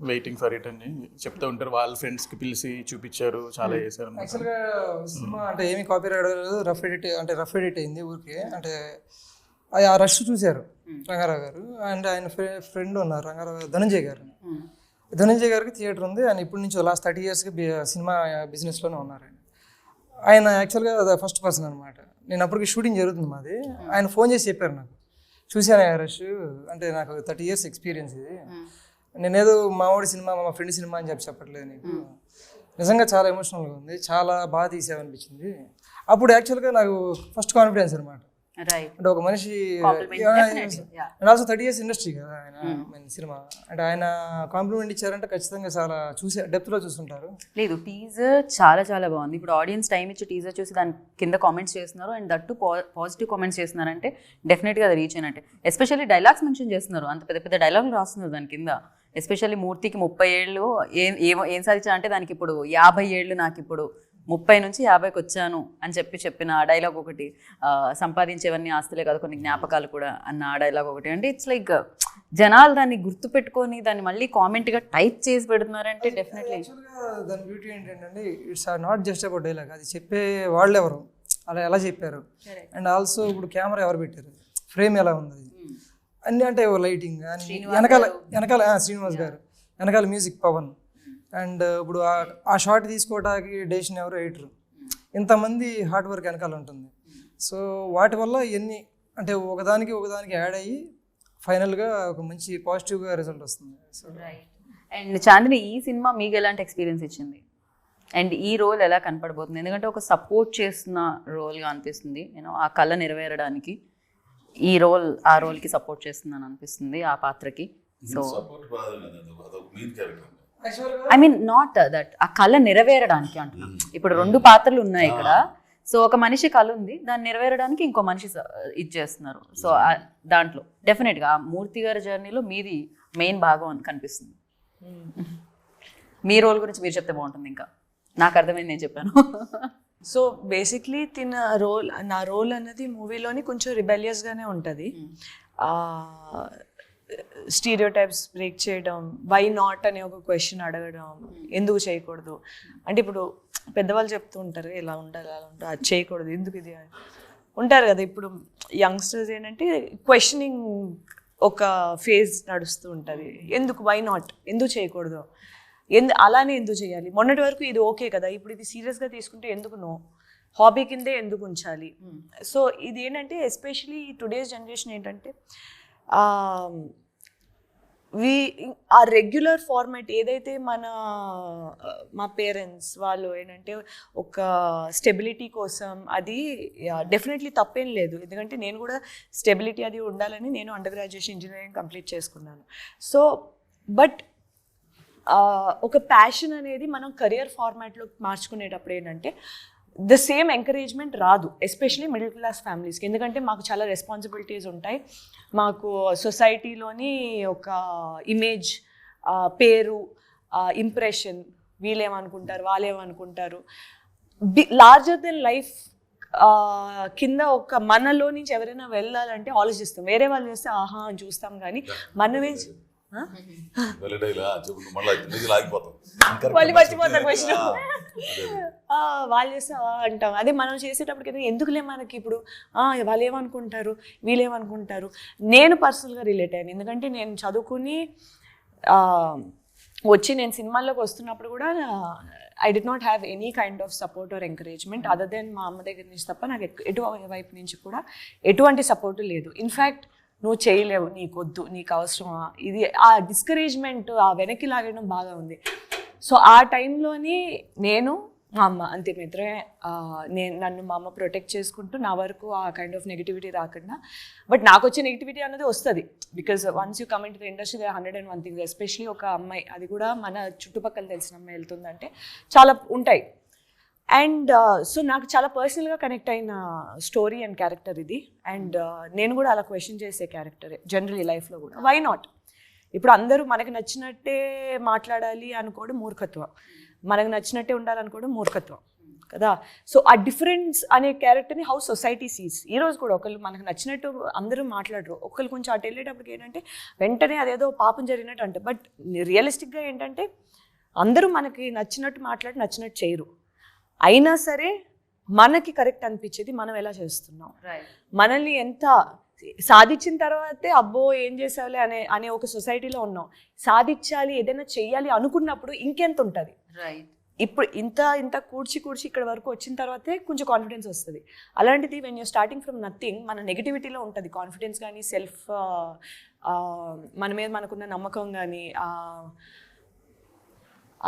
Speaker 5: వెయిటింగ్ ఫర్ ఇట్ అని చెప్తూ ఉంటారు. వాళ్ళ ఫ్రెండ్స్కి పిలిచి చూపించారు, చాలా చేశారు.
Speaker 3: యాక్చువల్గా సినిమా అంటే ఏమి కాపీ రాయలేదు, రఫ్ ఎడిట్ అయింది ఊరికి. అంటే ఆ రష్ చూశారు రంగారావు గారు. అండ్ ఆయన ఫ్రెండ్ ఉన్నారు రంగారావు గారు, ధనంజయ్ గారికి థియేటర్ ఉంది. ఆయన ఇప్పటి నుంచి లాస్ట్ 30 yearsకి సినిమా బిజినెస్లోనే ఉన్నారు. ఆయన యాక్చువల్గా ఫస్ట్ పర్సన్ అనమాట. నేను అప్పటికి షూటింగ్ జరుగుతుంది మాది. ఆయన ఫోన్ చేసి చెప్పారు నాకు, చూశాను రష్ అంటే నాకు 30 years ఎక్స్పీరియన్స్ ఇది, నేనేదో మా ఫ్రెండ్ సినిమా అని చెప్పట్లేదు నీకు, నిజంగా చాలా ఎమోషనల్గా ఉంది, చాలా బాగా తీసావనిపించింది. అప్పుడు యాక్చువల్గా నాకు ఫస్ట్ కాన్ఫిడెన్స్ అనమాట. అంటే ఒక మనిషి అండ్ ఆల్సో 30 years ఇండస్ట్రీ కదా ఆయన సినిమా. అంటే ఆయన కాంప్లిమెంట్ ఇచ్చారంటే ఖచ్చితంగా చాలా డెప్త్లో చూస్తుంటారు.
Speaker 1: లేదు, టీజర్ చాలా చాలా బాగుంది. ఇప్పుడు ఆడియన్స్ టైం ఇచ్చి టీజర్ చూసి దాని కింద కామెంట్స్ చేస్తున్నారు, అండ్ దట్టు పాజిటివ్ కామెంట్స్ చేస్తున్నారంటే డెఫినెట్గా అది రీచ్ అయినట్టే. ఎస్పెషల్లీ డైలాగ్స్ మెన్షన్ చేస్తున్నారు, అంత పెద్ద పెద్ద డైలాగులు రాస్తున్నారు దాని కింద. ఎస్పెషల్లీ మూర్తికి 30 ఏళ్ళు ఏం సాధించా అంటే దానికి ఇప్పుడు 50 ఏళ్ళు, నాకు ఇప్పుడు 30 నుంచి 50కి వచ్చాను అని చెప్పిన ఆ డైలాగ్ ఒకటి, సంపాదించేవన్నీ ఆస్తులే కాదు కొన్ని జ్ఞాపకాలు కూడా అన్న ఆ డైలాగ్ ఒకటి. అంటే ఇట్స్ లైక్ జనాలు దాన్ని గుర్తుపెట్టుకొని దాన్ని మళ్ళీ కామెంట్గా టైప్ చేసి పెడుతున్నారంటే డెఫినెట్లీ.
Speaker 3: దాని బ్యూటీ ఏంటంటే it's not just about dialogue, అది చెప్పే వాళ్ళు ఎవరు, అలా ఎలా చెప్పారు, అండ్ ఆల్సో ఇప్పుడు కెమెరా ఎవరు పెట్టారు, ఫ్రేమ్ ఎలా ఉంది, అన్నీ అంటే లైటింగ్ వెనకాల శ్రీనివాస్ గారు, వెనకాల మ్యూజిక్ పవన్, అండ్ ఇప్పుడు ఆ షార్ట్ తీసుకోవడానికి డెసిషన్ ఎవరు ఎడిటర్, ఇంతమంది హార్డ్ వర్క్ వెనకాల ఉంటుంది. సో వాటి వల్ల ఎన్ని అంటే ఒకదానికి యాడ్ అయ్యి ఫైనల్గా ఒక మంచి పాజిటివ్గా రిజల్ట్ వస్తుంది. సో
Speaker 1: అండ్ చాందిని, ఈ సినిమా మీకు ఎలాంటి ఎక్స్పీరియన్స్ ఇచ్చింది అండ్ ఈ రోల్ ఎలా కనపడబోతుంది? ఎందుకంటే ఒక సపోర్ట్ చేస్తున్న రోల్గా అనిపిస్తుంది, నేను ఆ కళ నెరవేరడానికి ఈ రోల్ ఆ రోల్కి సపోర్ట్ చేస్తుందని అనిపిస్తుంది, ఆ పాత్రకి. So I mean not that, ఆ కళ నెరవేరడానికి అంటున్నాను. ఇప్పుడు 2 పాత్రలు ఉన్నాయి ఇక్కడ. సో ఒక మనిషి కళ ఉంది, దాన్ని నెరవేరడానికి ఇంకో మనిషి ఇది చేస్తున్నారు. సో దాంట్లో డెఫినెట్గా ఆ మూర్తి గారి జర్నీలో మీది మెయిన్ భాగం అని కనిపిస్తుంది. మీ రోల్ గురించి మీరు చెప్తే బాగుంటుంది. ఇంకా నాకు అర్థమైంది, నేను చెప్పాను.
Speaker 4: సో బేసిక్లీ నా రోల్ అన్నది మూవీలోని కొంచెం రిబెలియస్గానే ఉంటుంది. స్టీరియోటైప్స్ బ్రేక్ చేయడం, వై నాట్ అనే ఒక క్వశ్చన్ అడగడం, ఎందుకు చేయకూడదు అంటే ఇప్పుడు పెద్దవాళ్ళు చెప్తూ ఉంటారు ఇలా ఉండాలి అలా ఉండాలి, అది చేయకూడదు ఎందుకు ఇది ఉంటారు కదా. ఇప్పుడు యంగ్స్టర్స్ ఏంటంటే క్వశ్చనింగ్ ఒక ఫేజ్ నడుస్తూ ఉంటుంది. ఎందుకు, వై నాట్, ఎందుకు చేయకూడదు, అలానే ఎందుకు చేయాలి, మొన్నటి వరకు ఇది ఓకే కదా, ఇప్పుడు ఇది సీరియస్గా తీసుకుంటే ఎందుకు నో, హాబీ కిందే ఎందుకు ఉంచాలి. సో ఇది ఏంటంటే ఎస్పెషలీ టుడేస్ జనరేషన్ ఏంటంటే ఆ రెగ్యులర్ ఫార్మాట్ ఏదైతే మా పేరెంట్స్ వాళ్ళు ఏంటంటే ఒక స్టెబిలిటీ కోసం, అది డెఫినెట్లీ తప్పేం లేదు. ఎందుకంటే నేను కూడా స్టెబిలిటీ అది ఉండాలని నేను అండర్ గ్రాడ్యుయేషన్ ఇంజనీరింగ్ కంప్లీట్ చేసుకున్నాను. సో బట్ ఒక ప్యాషన్ అనేది మనం కెరియర్ ఫార్మాట్లో మార్చుకునేటప్పుడు ఏంటంటే ద సేమ్ ఎంకరేజ్మెంట్ రాదు, ఎస్పెషలీ మిడిల్ క్లాస్ ఫ్యామిలీస్కి. ఎందుకంటే మాకు చాలా రెస్పాన్సిబిలిటీస్ ఉంటాయి. మాకు సొసైటీలోని ఒక ఇమేజ్, పేరు, ఇంప్రెషన్, వీళ్ళేమనుకుంటారు వాళ్ళేమనుకుంటారు, లార్జర్ దెన్ లైఫ్ కింద ఒక మనలో నుంచి ఎవరైనా వెళ్ళాలంటే ఆలోచిస్తాం. వేరే వాళ్ళు చేస్తే ఆహా అని చూస్తాం, కానీ మనమే వాళ్ళు మర్చిపోతారు క్వశ్చన్, వాళ్ళు చేస్తే అంటాం. అదే మనం చేసేటప్పటికైతే ఎందుకులే మనకి ఇప్పుడు వాళ్ళు ఏమనుకుంటారు వీళ్ళేమనుకుంటారు. నేను పర్సనల్గా రిలేట్ అయ్యాను, ఎందుకంటే నేను చదువుకుని వచ్చి నేను సినిమాల్లోకి వస్తున్నప్పుడు కూడా I did not have any kind of support or encouragement other than మా అమ్మ దగ్గర నుంచి తప్ప నాకు వైపు నుంచి కూడా ఎటువంటి సపోర్టు లేదు. ఇన్ఫ్యాక్ట్ నువ్వు చేయలేవు, నీకొద్దు, నీకు అవసరమా, ఇది ఆ డిస్కరేజ్మెంట్, ఆ వెనక్కి లాగడం బాగా ఉంది. సో ఆ టైంలోని నేను మా అమ్మ అంతే మిత్రమే, నన్ను మా అమ్మ ప్రొటెక్ట్ చేసుకుంటూ నా వరకు ఆ కైండ్ ఆఫ్ నెగిటివిటీ రాకుండా. బట్ నాకు వచ్చే నెగిటివిటీ అనేది వస్తుంది, because once you come in to the industry they 101 things. Especially ఒక అమ్మాయి, అది కూడా మన చుట్టుపక్కల తెలిసిన అమ్మాయి వెళ్తుందంటే చాలా ఉంటాయి. అండ్ సో నాకు చాలా పర్సనల్గా కనెక్ట్ అయిన స్టోరీ అండ్ క్యారెక్టర్ ఇది. అండ్ నేను కూడా అలా క్వశ్చన్ చేసే క్యారెక్టరే జనరలీ లైఫ్లో కూడా. Why not? ఇప్పుడు అందరూ మనకు నచ్చినట్టే మాట్లాడాలి అనుకోవడం మూర్ఖత్వం, మనకు నచ్చినట్టే ఉండాలనుకోవడం మూర్ఖత్వం కదా. సో ఆ డిఫరెన్స్ అనే క్యారెక్టర్ని హౌ సొసైటీ సీస్. ఈరోజు కూడా ఒకళ్ళు మనకు నచ్చినట్టు అందరూ మాట్లాడరు, ఒకళ్ళు కొంచెం అటు వెళ్ళేటప్పటికి ఏంటంటే వెంటనే అదేదో పాపం జరిగినట్టు అంటే. బట్ రియలిస్టిక్గా ఏంటంటే అందరూ మనకి నచ్చినట్టు మాట్లాడి నచ్చినట్టు చేయరు. అయినా సరే మనకి కరెక్ట్ అనిపించేది మనం ఎలా చేస్తున్నాం, మనల్ని ఎంత సాధించిన తర్వాతే అబ్బో ఏం చేసావులే అనే ఒక సొసైటీలో ఉన్నాం. సాధించాలి, ఏదైనా చెయ్యాలి అనుకున్నప్పుడు ఇంకెంత ఉంటుంది. ఇప్పుడు ఇంత కూర్చి ఇక్కడ వరకు వచ్చిన తర్వాతే కొంచెం కాన్ఫిడెన్స్ వస్తుంది. అలాంటిది when you're starting from nothing, మన నెగిటివిటీలో ఉంటుంది కాన్ఫిడెన్స్ కానీ, సెల్ఫ్ మన మీద మనకున్న నమ్మకం కానీ,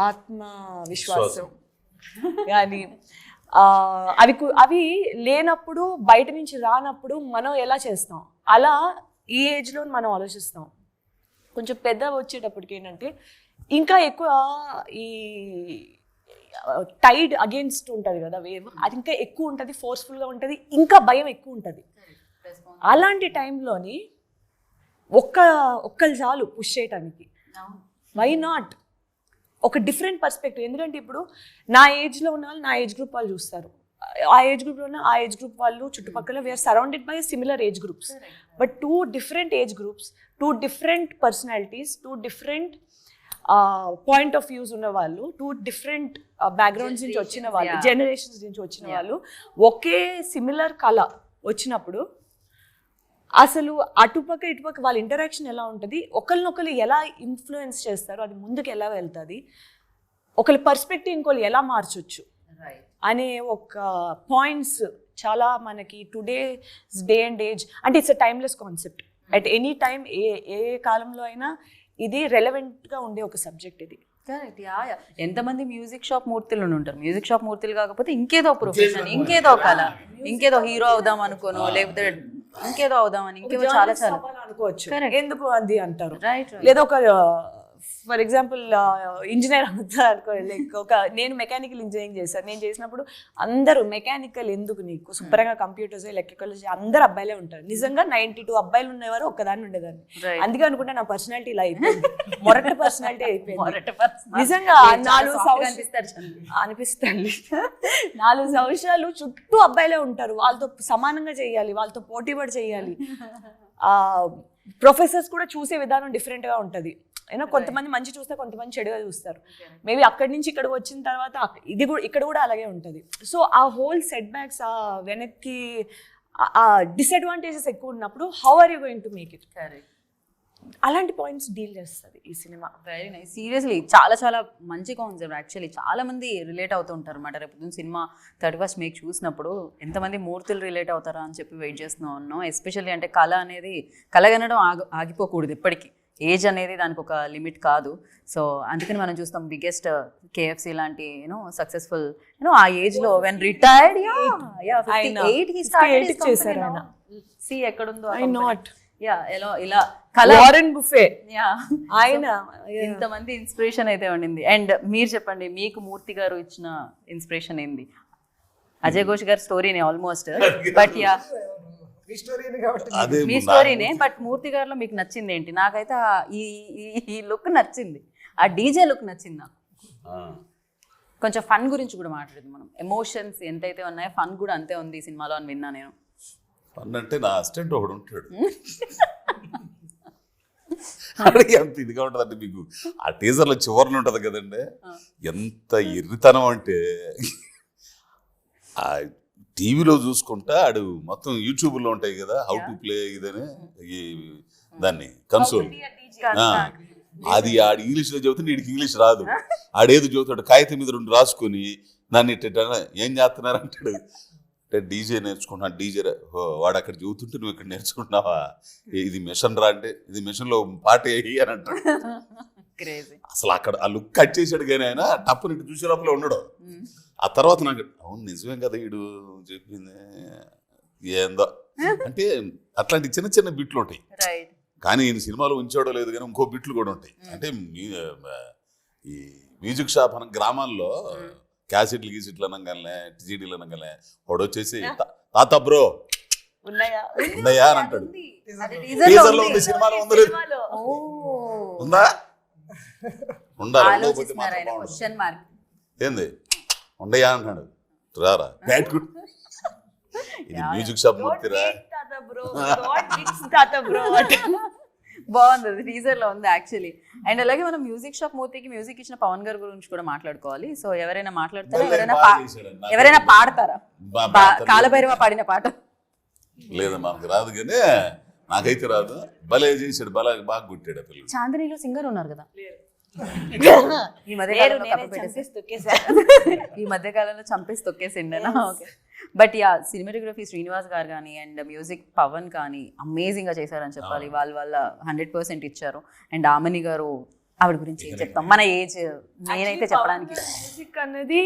Speaker 4: ఆత్మవిశ్వాసం కానీ అవి లేనప్పుడు, బయట నుంచి రానప్పుడు మనం ఎలా చేస్తాం, అలా ఈ ఏజ్లో మనం ఆలోచిస్తాం. కొంచెం పెద్ద వచ్చేటప్పటికి ఏంటంటే ఇంకా ఎక్కువ ఈ టైడ్ అగేన్స్ట్ ఉంటుంది కదా వేవ్, అది ఇంకా ఎక్కువ ఉంటుంది, ఫోర్స్ఫుల్గా ఉంటుంది, ఇంకా భయం ఎక్కువ ఉంటుంది. అలాంటి టైంలోని ఒక్కళ్ళు చాలు పుష్ చేయటానికి. Why not? ఒక డిఫరెంట్ పర్స్పెక్టివ్. ఎందుకంటే ఇప్పుడు నా ఏజ్లో ఉన్న వాళ్ళు నా ఏజ్ గ్రూప్ వాళ్ళు చూస్తారు, ఆ ఏజ్ గ్రూప్లో ఉన్న ఆ ఏజ్ గ్రూప్ వాళ్ళు చుట్టుపక్కల we are surrounded by similar age groups. But 2 different age groups, 2 different personalities, 2 different point of views ఉన్న వాళ్ళు, 2 different బ్యాక్గ్రౌండ్స్ నుంచి వచ్చిన వాళ్ళు, జనరేషన్స్ నుంచి వచ్చిన వాళ్ళు ఒకే సిమిలర్ కళ వచ్చినప్పుడు అసలు అటుపక్క ఇటుపక్క వాళ్ళ ఇంటరాక్షన్ ఎలా ఉంటుంది, ఒకరినొకరు ఎలా ఇన్ఫ్లుయెన్స్ చేస్తారు, అది ముందుకు ఎలా వెళ్తుంది, ఒకరి పర్స్పెక్టివ్ ఇంకోళ్ళు ఎలా మార్చొచ్చు అనే ఒక పాయింట్స్ చాలా మనకి టుడేస్ డే అండ్ ఏజ్ అంటే it's a timeless concept. At any time ఏ కాలంలో అయినా ఇది రెలవెంట్గా ఉండే ఒక సబ్జెక్ట్ ఇది.
Speaker 1: కరెక్ట్. ఎంతమంది మ్యూజిక్ షాప్ మూర్తులు ఉంటారు, మ్యూజిక్ షాప్ మూర్తులు కాకపోతే ఇంకేదో ప్రొఫెషన్, ఇంకేదో కళ, ఇంకేదో హీరో అవుదాం అనుకోను, లేకపోతే ఇంకేదో అవుదామని, ఇంకేదో చాలా చాలా
Speaker 4: అనుకోవచ్చు. ఎందుకు అది అంటారు,
Speaker 1: రైట్.
Speaker 4: లేదా ఒక ఫర్ ఎగ్జాంపుల్ ఇంజనీర్ అవుతా అనుకో, లైక్ ఒక నేను మెకానికల్ ఇంజనీరింగ్ చేశాను. నేను చేసినప్పుడు అందరూ మెకానికల్ ఎందుకు నీకు శుభ్రంగా కంప్యూటర్స్ ఎలక్ట్రికల్ అందరు అబ్బాయిలే ఉంటారు. నిజంగా 92 అబ్బాయిలు ఉండేవారు, ఒక్కదాన్ని ఉండేదాన్ని. అందుకే అనుకుంటే నా పర్సనాలిటీ ఇలా అయిపోయింది, మొరటి పర్సనాలిటీ అయిపోయింది. నిజంగా 4 అనిపిస్తుంది 4 సంవత్సరాలు చుట్టూ అబ్బాయిలే ఉంటారు, వాళ్ళతో సమానంగా చేయాలి, వాళ్ళతో పోటీపడి చేయాలి. ప్రొఫెసర్స్ కూడా చూసే విధానం డిఫరెంట్గా ఉంటుంది. అయినా కొంతమంది మంచి చూస్తే కొంతమంది చెడుగా చూస్తారు. మేబీ అక్కడి నుంచి ఇక్కడికి వచ్చిన తర్వాత ఇది కూడా ఇక్కడ కూడా అలాగే ఉంటుంది. సో ఆ హోల్ సెట్ బ్యాక్స్, ఆ వెనక్కి ఆ డిసడ్వాంటేజెస్ ఎక్కువ ఉన్నప్పుడు how are you going to make it, అలాంటి పాయింట్స్ డీల్ చేస్తుంది ఈ సినిమా.
Speaker 1: Very nice. సీరియస్లీ చాలా చాలా మంచి కాన్సెప్ట్. యాక్చువల్లీ చాలా మంది రిలేట్ అవుతూ ఉంటారు అనమాట. రేపు సినిమా 31st May చూసినప్పుడు ఎంతమంది మూర్తులు రిలేట్ అవుతారా అని చెప్పి వెయిట్ చేస్తూ ఉన్నాం. ఎస్పెషల్లీ అంటే కళ అనేది కలగనడం ఆగిపోకూడదు ఎప్పటికీ. ఏజ్ అనేది దానికి ఒక లిమిట్ కాదు. సో అందుకని మనం చూస్తాం బిగ్గెస్ట్ KFC లాంటి సక్సెస్ఫుల్ ఆ ఏజ్ లో వెన్ రిటైర్డ్ సి ఎక్కడుందో ఇలా
Speaker 4: వారెన్ బుఫే ఆయన
Speaker 1: ఇంతమంది ఇన్స్పిరేషన్ అయితే ఉండింది. అండ్ మీరు చెప్పండి, మీకు మూర్తి గారు ఇచ్చిన ఇన్స్పిరేషన్ ఏంది? అజయ్ ఘోష్ గారి స్టోరీనే ఆల్మోస్ట్, బట్ మీ స్టోరీనే, బట్ మూర్తి గారిలో మీకు నచ్చింది ఏంటి? నాకైతే ఈ లుక్ నచ్చింది, ఆ డీజే లుక్ నచ్చింది నాకు. కొంచెం ఫన్ గురించి కూడా మాట్లాడదు మనం. ఎమోషన్స్ ఎంతైతే ఉన్నాయో ఫన్ కూడా అంతే ఉంది ఈ సినిమాలో అని విన్నా నేను.
Speaker 2: ఫన్ అంటే నా అసిస్టెంట్ ఒకడు ఉంటాడు, ఎంత ఇదిగా ఉంటుంది అంటే మీకు ఆ టీజర్లో చివరిలో ఉంటుంది కదండి, ఎంత ఎర్రితనం అంటే ఆ టీవీలో చూసుకుంటా ఆడు మొత్తం యూట్యూబ్లో ఉంటాయి కదా హౌ టు ప్లే ఇదని ఈ దాన్ని కన్సోల్, అది ఆడు ఇంగ్లీష్లో చెబుతుంటే వీడికి ఇంగ్లీష్ రాదు. ఆడేది చెబుతాడు కాగితం మీద 2 రాసుకొని దాన్ని ఏం చేస్తున్నారు అంటాడు. అంటే డీజే నేర్చుకుంటున్నా, డీజే వాడు అక్కడ చెబుతుంటే నువ్వు ఇక్కడ నేర్చుకుంటున్నావా, ఇది మిషన్ రా అంటే ఇది మిషన్లో పాట వేయి అని అంటాడు. అసలు అక్కడ ఆ లుక్ కట్ చేసాడు కానీ ఆయన టప్పు నీటి చూసే లోపల ఉండడు. ఆ తర్వాత నాకు అవును నిజమే కదా వీడు చెప్పింది ఏందో అంటే అట్లాంటి చిన్న చిన్న బిట్లు ఉంటాయి. కానీ ఈయన సినిమాలో ఉంచాడో లేదు కానీ ఇంకో బిట్లు కూడా ఉంటాయి. అంటే ఈ మ్యూజిక్ షాప్ అన్న గ్రామాల్లో క్యాసెట్లు గీసెట్లు అనగానే TGDలు అనగానే వాడు వచ్చేసి తాత బ్రో ఉన్నాయా అని అంటాడు. టీజర్లో ఉంది, సినిమాలో ఉందో లేదు, ఉందా ఉండాలి ఏంది ఉండయా అంటున్నాడు. రారా ఇది మ్యూజిక్ షాప్ మూర్తిరా
Speaker 1: బాగుంది, టీజర్ లో ఉంది యాక్చువల్లీ. అండ్ అలాగే మనం మ్యూజిక్ షాప్ మూర్తికి మ్యూజిక్ ఇచ్చిన పవన్ గారి గురించి కూడా మాట్లాడుకోవాలి. సో ఎవరైనా మాట్లాడతారా, ఎవరైనా పాడతారా కాలభైరవ పాడిన పాట?
Speaker 2: లేదా మనకు రాదు కానీ నాకైతే రాదు. భలే చేశాడు, బాగా గుట్టాడు ఆ పిల్లలు.
Speaker 1: చాందనీలో సింగర్ ఉన్నారు కదా ఈ మధ్య కాలంలో చంపేసి తొక్కేసిండేనా? Okay. But yeah cinematography Srinivas గారు కానీ అండ్ మ్యూజిక్ పవన్ కానీ అమేజింగ్గా చేశారని చెప్పాలి. వాళ్ళ 100% ఇచ్చారు. అండ్ ఆమని గారు, ఆవిడ గురించి ఏం చెప్తాం, మన ఏజ్ నేనైతే చెప్పడానికి
Speaker 4: మ్యూజిక్ అనేది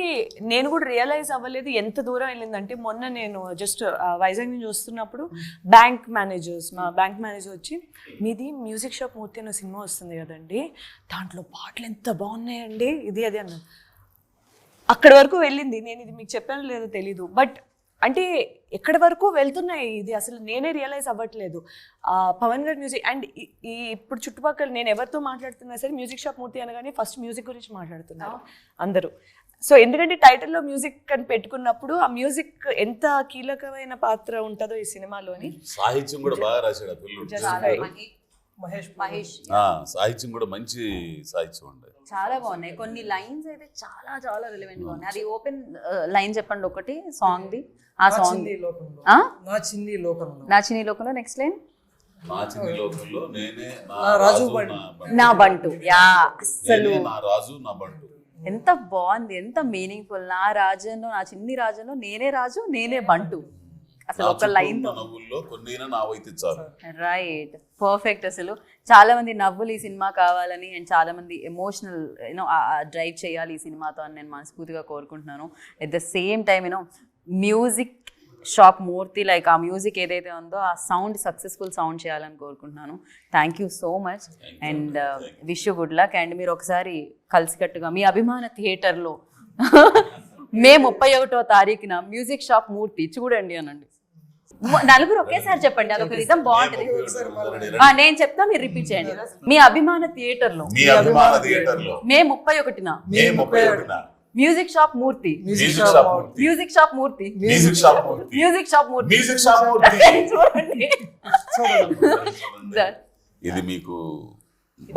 Speaker 4: నేను కూడా రియలైజ్ అవ్వలేదు ఎంత దూరం వెళ్ళిందంటే, మొన్న నేను జస్ట్ వైజాగ్ నుంచి వస్తున్నప్పుడు మా బ్యాంక్ మేనేజర్ వచ్చి, మీది మ్యూజిక్ షాప్ మూర్తి అనే సినిమా వస్తుంది కదండి, దాంట్లో పాటలు ఎంత బాగున్నాయండి ఇది అది అన్నారు. అక్కడి వరకు వెళ్ళింది. నేను ఇది మీకు చెప్పానో లేదో తెలీదు, బట్ అంటే ఎక్కడి వరకు వెళ్తున్నాయి ఇది అసలు నేనే రియలైజ్ అవ్వట్లేదు. పవన్ గారి మ్యూజిక్ అండ్ ఈ ఇప్పుడు చుట్టుపక్కల నేను ఎవరితో మాట్లాడుతున్నా సరే మ్యూజిక్ షాప్ మూర్తి అనగానే ఫస్ట్ మ్యూజిక్ గురించి మాట్లాడుతున్నారు అందరూ. సో ఎందుకంటే టైటిల్లో మ్యూజిక్ అని పెట్టుకున్నప్పుడు ఆ మ్యూజిక్ ఎంత కీలకమైన పాత్ర ఉంటుందో ఈ సినిమాలోని.
Speaker 2: సాహిత్యం కూడా బాగా రాశాడు ఆ పిల్లలు.
Speaker 1: మహేష్
Speaker 2: సాహిత్యం కూడా మంచి సాహిత్యం ఉండేది,
Speaker 1: చాలా బాగున్నాయి. కొన్ని లైన్స్ అయితే చాలా చాలా రిలవెంట్ గా ఉన్నాయి. అది ఓపెన్ లైన్ చెప్పండి ఒకటి సాంగ్ ది. ఆ సాంగ్ నా చిన్ని లోకంలో నెక్స్ట్ లైన్
Speaker 2: నా చిన్ని లోకంలో నేనే
Speaker 3: రాజు
Speaker 1: నా బంటు. యా అసలు
Speaker 2: నా రాజు నా బంటు.
Speaker 1: ఎంత బాగుంది, ఎంత మీనింగ్ఫుల్. నా రాజ్యంలో, నా చిన్ని రాజ్యంలో నేనే రాజు, నేనే బంటు. అసలు ఒక లైన్ తో
Speaker 2: నవ్వుల్లో కొన్ని నా వైతే చాలు.
Speaker 1: Right, perfect. అసలు చాలా మంది నవ్వులు ఈ సినిమా కావాలని అండ్ చాలా మంది ఎమోషనల్ డ్రైవ్ చేయాలి ఈ సినిమాతో అని నేను మనస్ఫూర్తిగా కోరుకుంటున్నాను. At the same time music shop Murthy, like ఆ మ్యూజిక్ ఏదైతే ఉందో ఆ సౌండ్ సక్సెస్ఫుల్ సౌండ్ చేయాలని కోరుకుంటున్నాను. Thank you so much and wish you good luck. And మీరు ఒకసారి కలిసికట్టుగా మీ అభిమాన థియేటర్లో మే 31వ తారీఖున మ్యూజిక్ షాప్ మూర్తి చూడండి అనండి. నలుగురు ఒకేసారి చెప్పండి, అదొక రిధం బాగుంటది. నేను చెప్తా, మీరు రిపీట్ చేయండి. మీ అభిమాన థియేటర్లో మే 31న మ్యూజిక్ షాప్ మూర్తి, మ్యూజిక్ షాప్ మూర్తి, మ్యూజిక్ షాప్ మూర్తి చూడండి.
Speaker 2: ఇది మీకు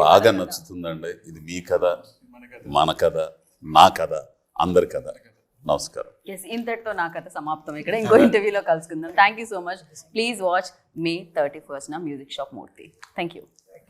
Speaker 2: బాగా నచ్చుతుందండి. ఇది మీ కథ, మన కథ, నా కథ, అందరి కథ. నమస్కారం.
Speaker 1: ఇంతటితో నా కథ సమాప్తం. ఇక్కడ ఇంకో ఇంటర్వ్యూలో కలుసుకుందాం. Thank you so much. Please watch May 31న music shop Murthy. Thank you.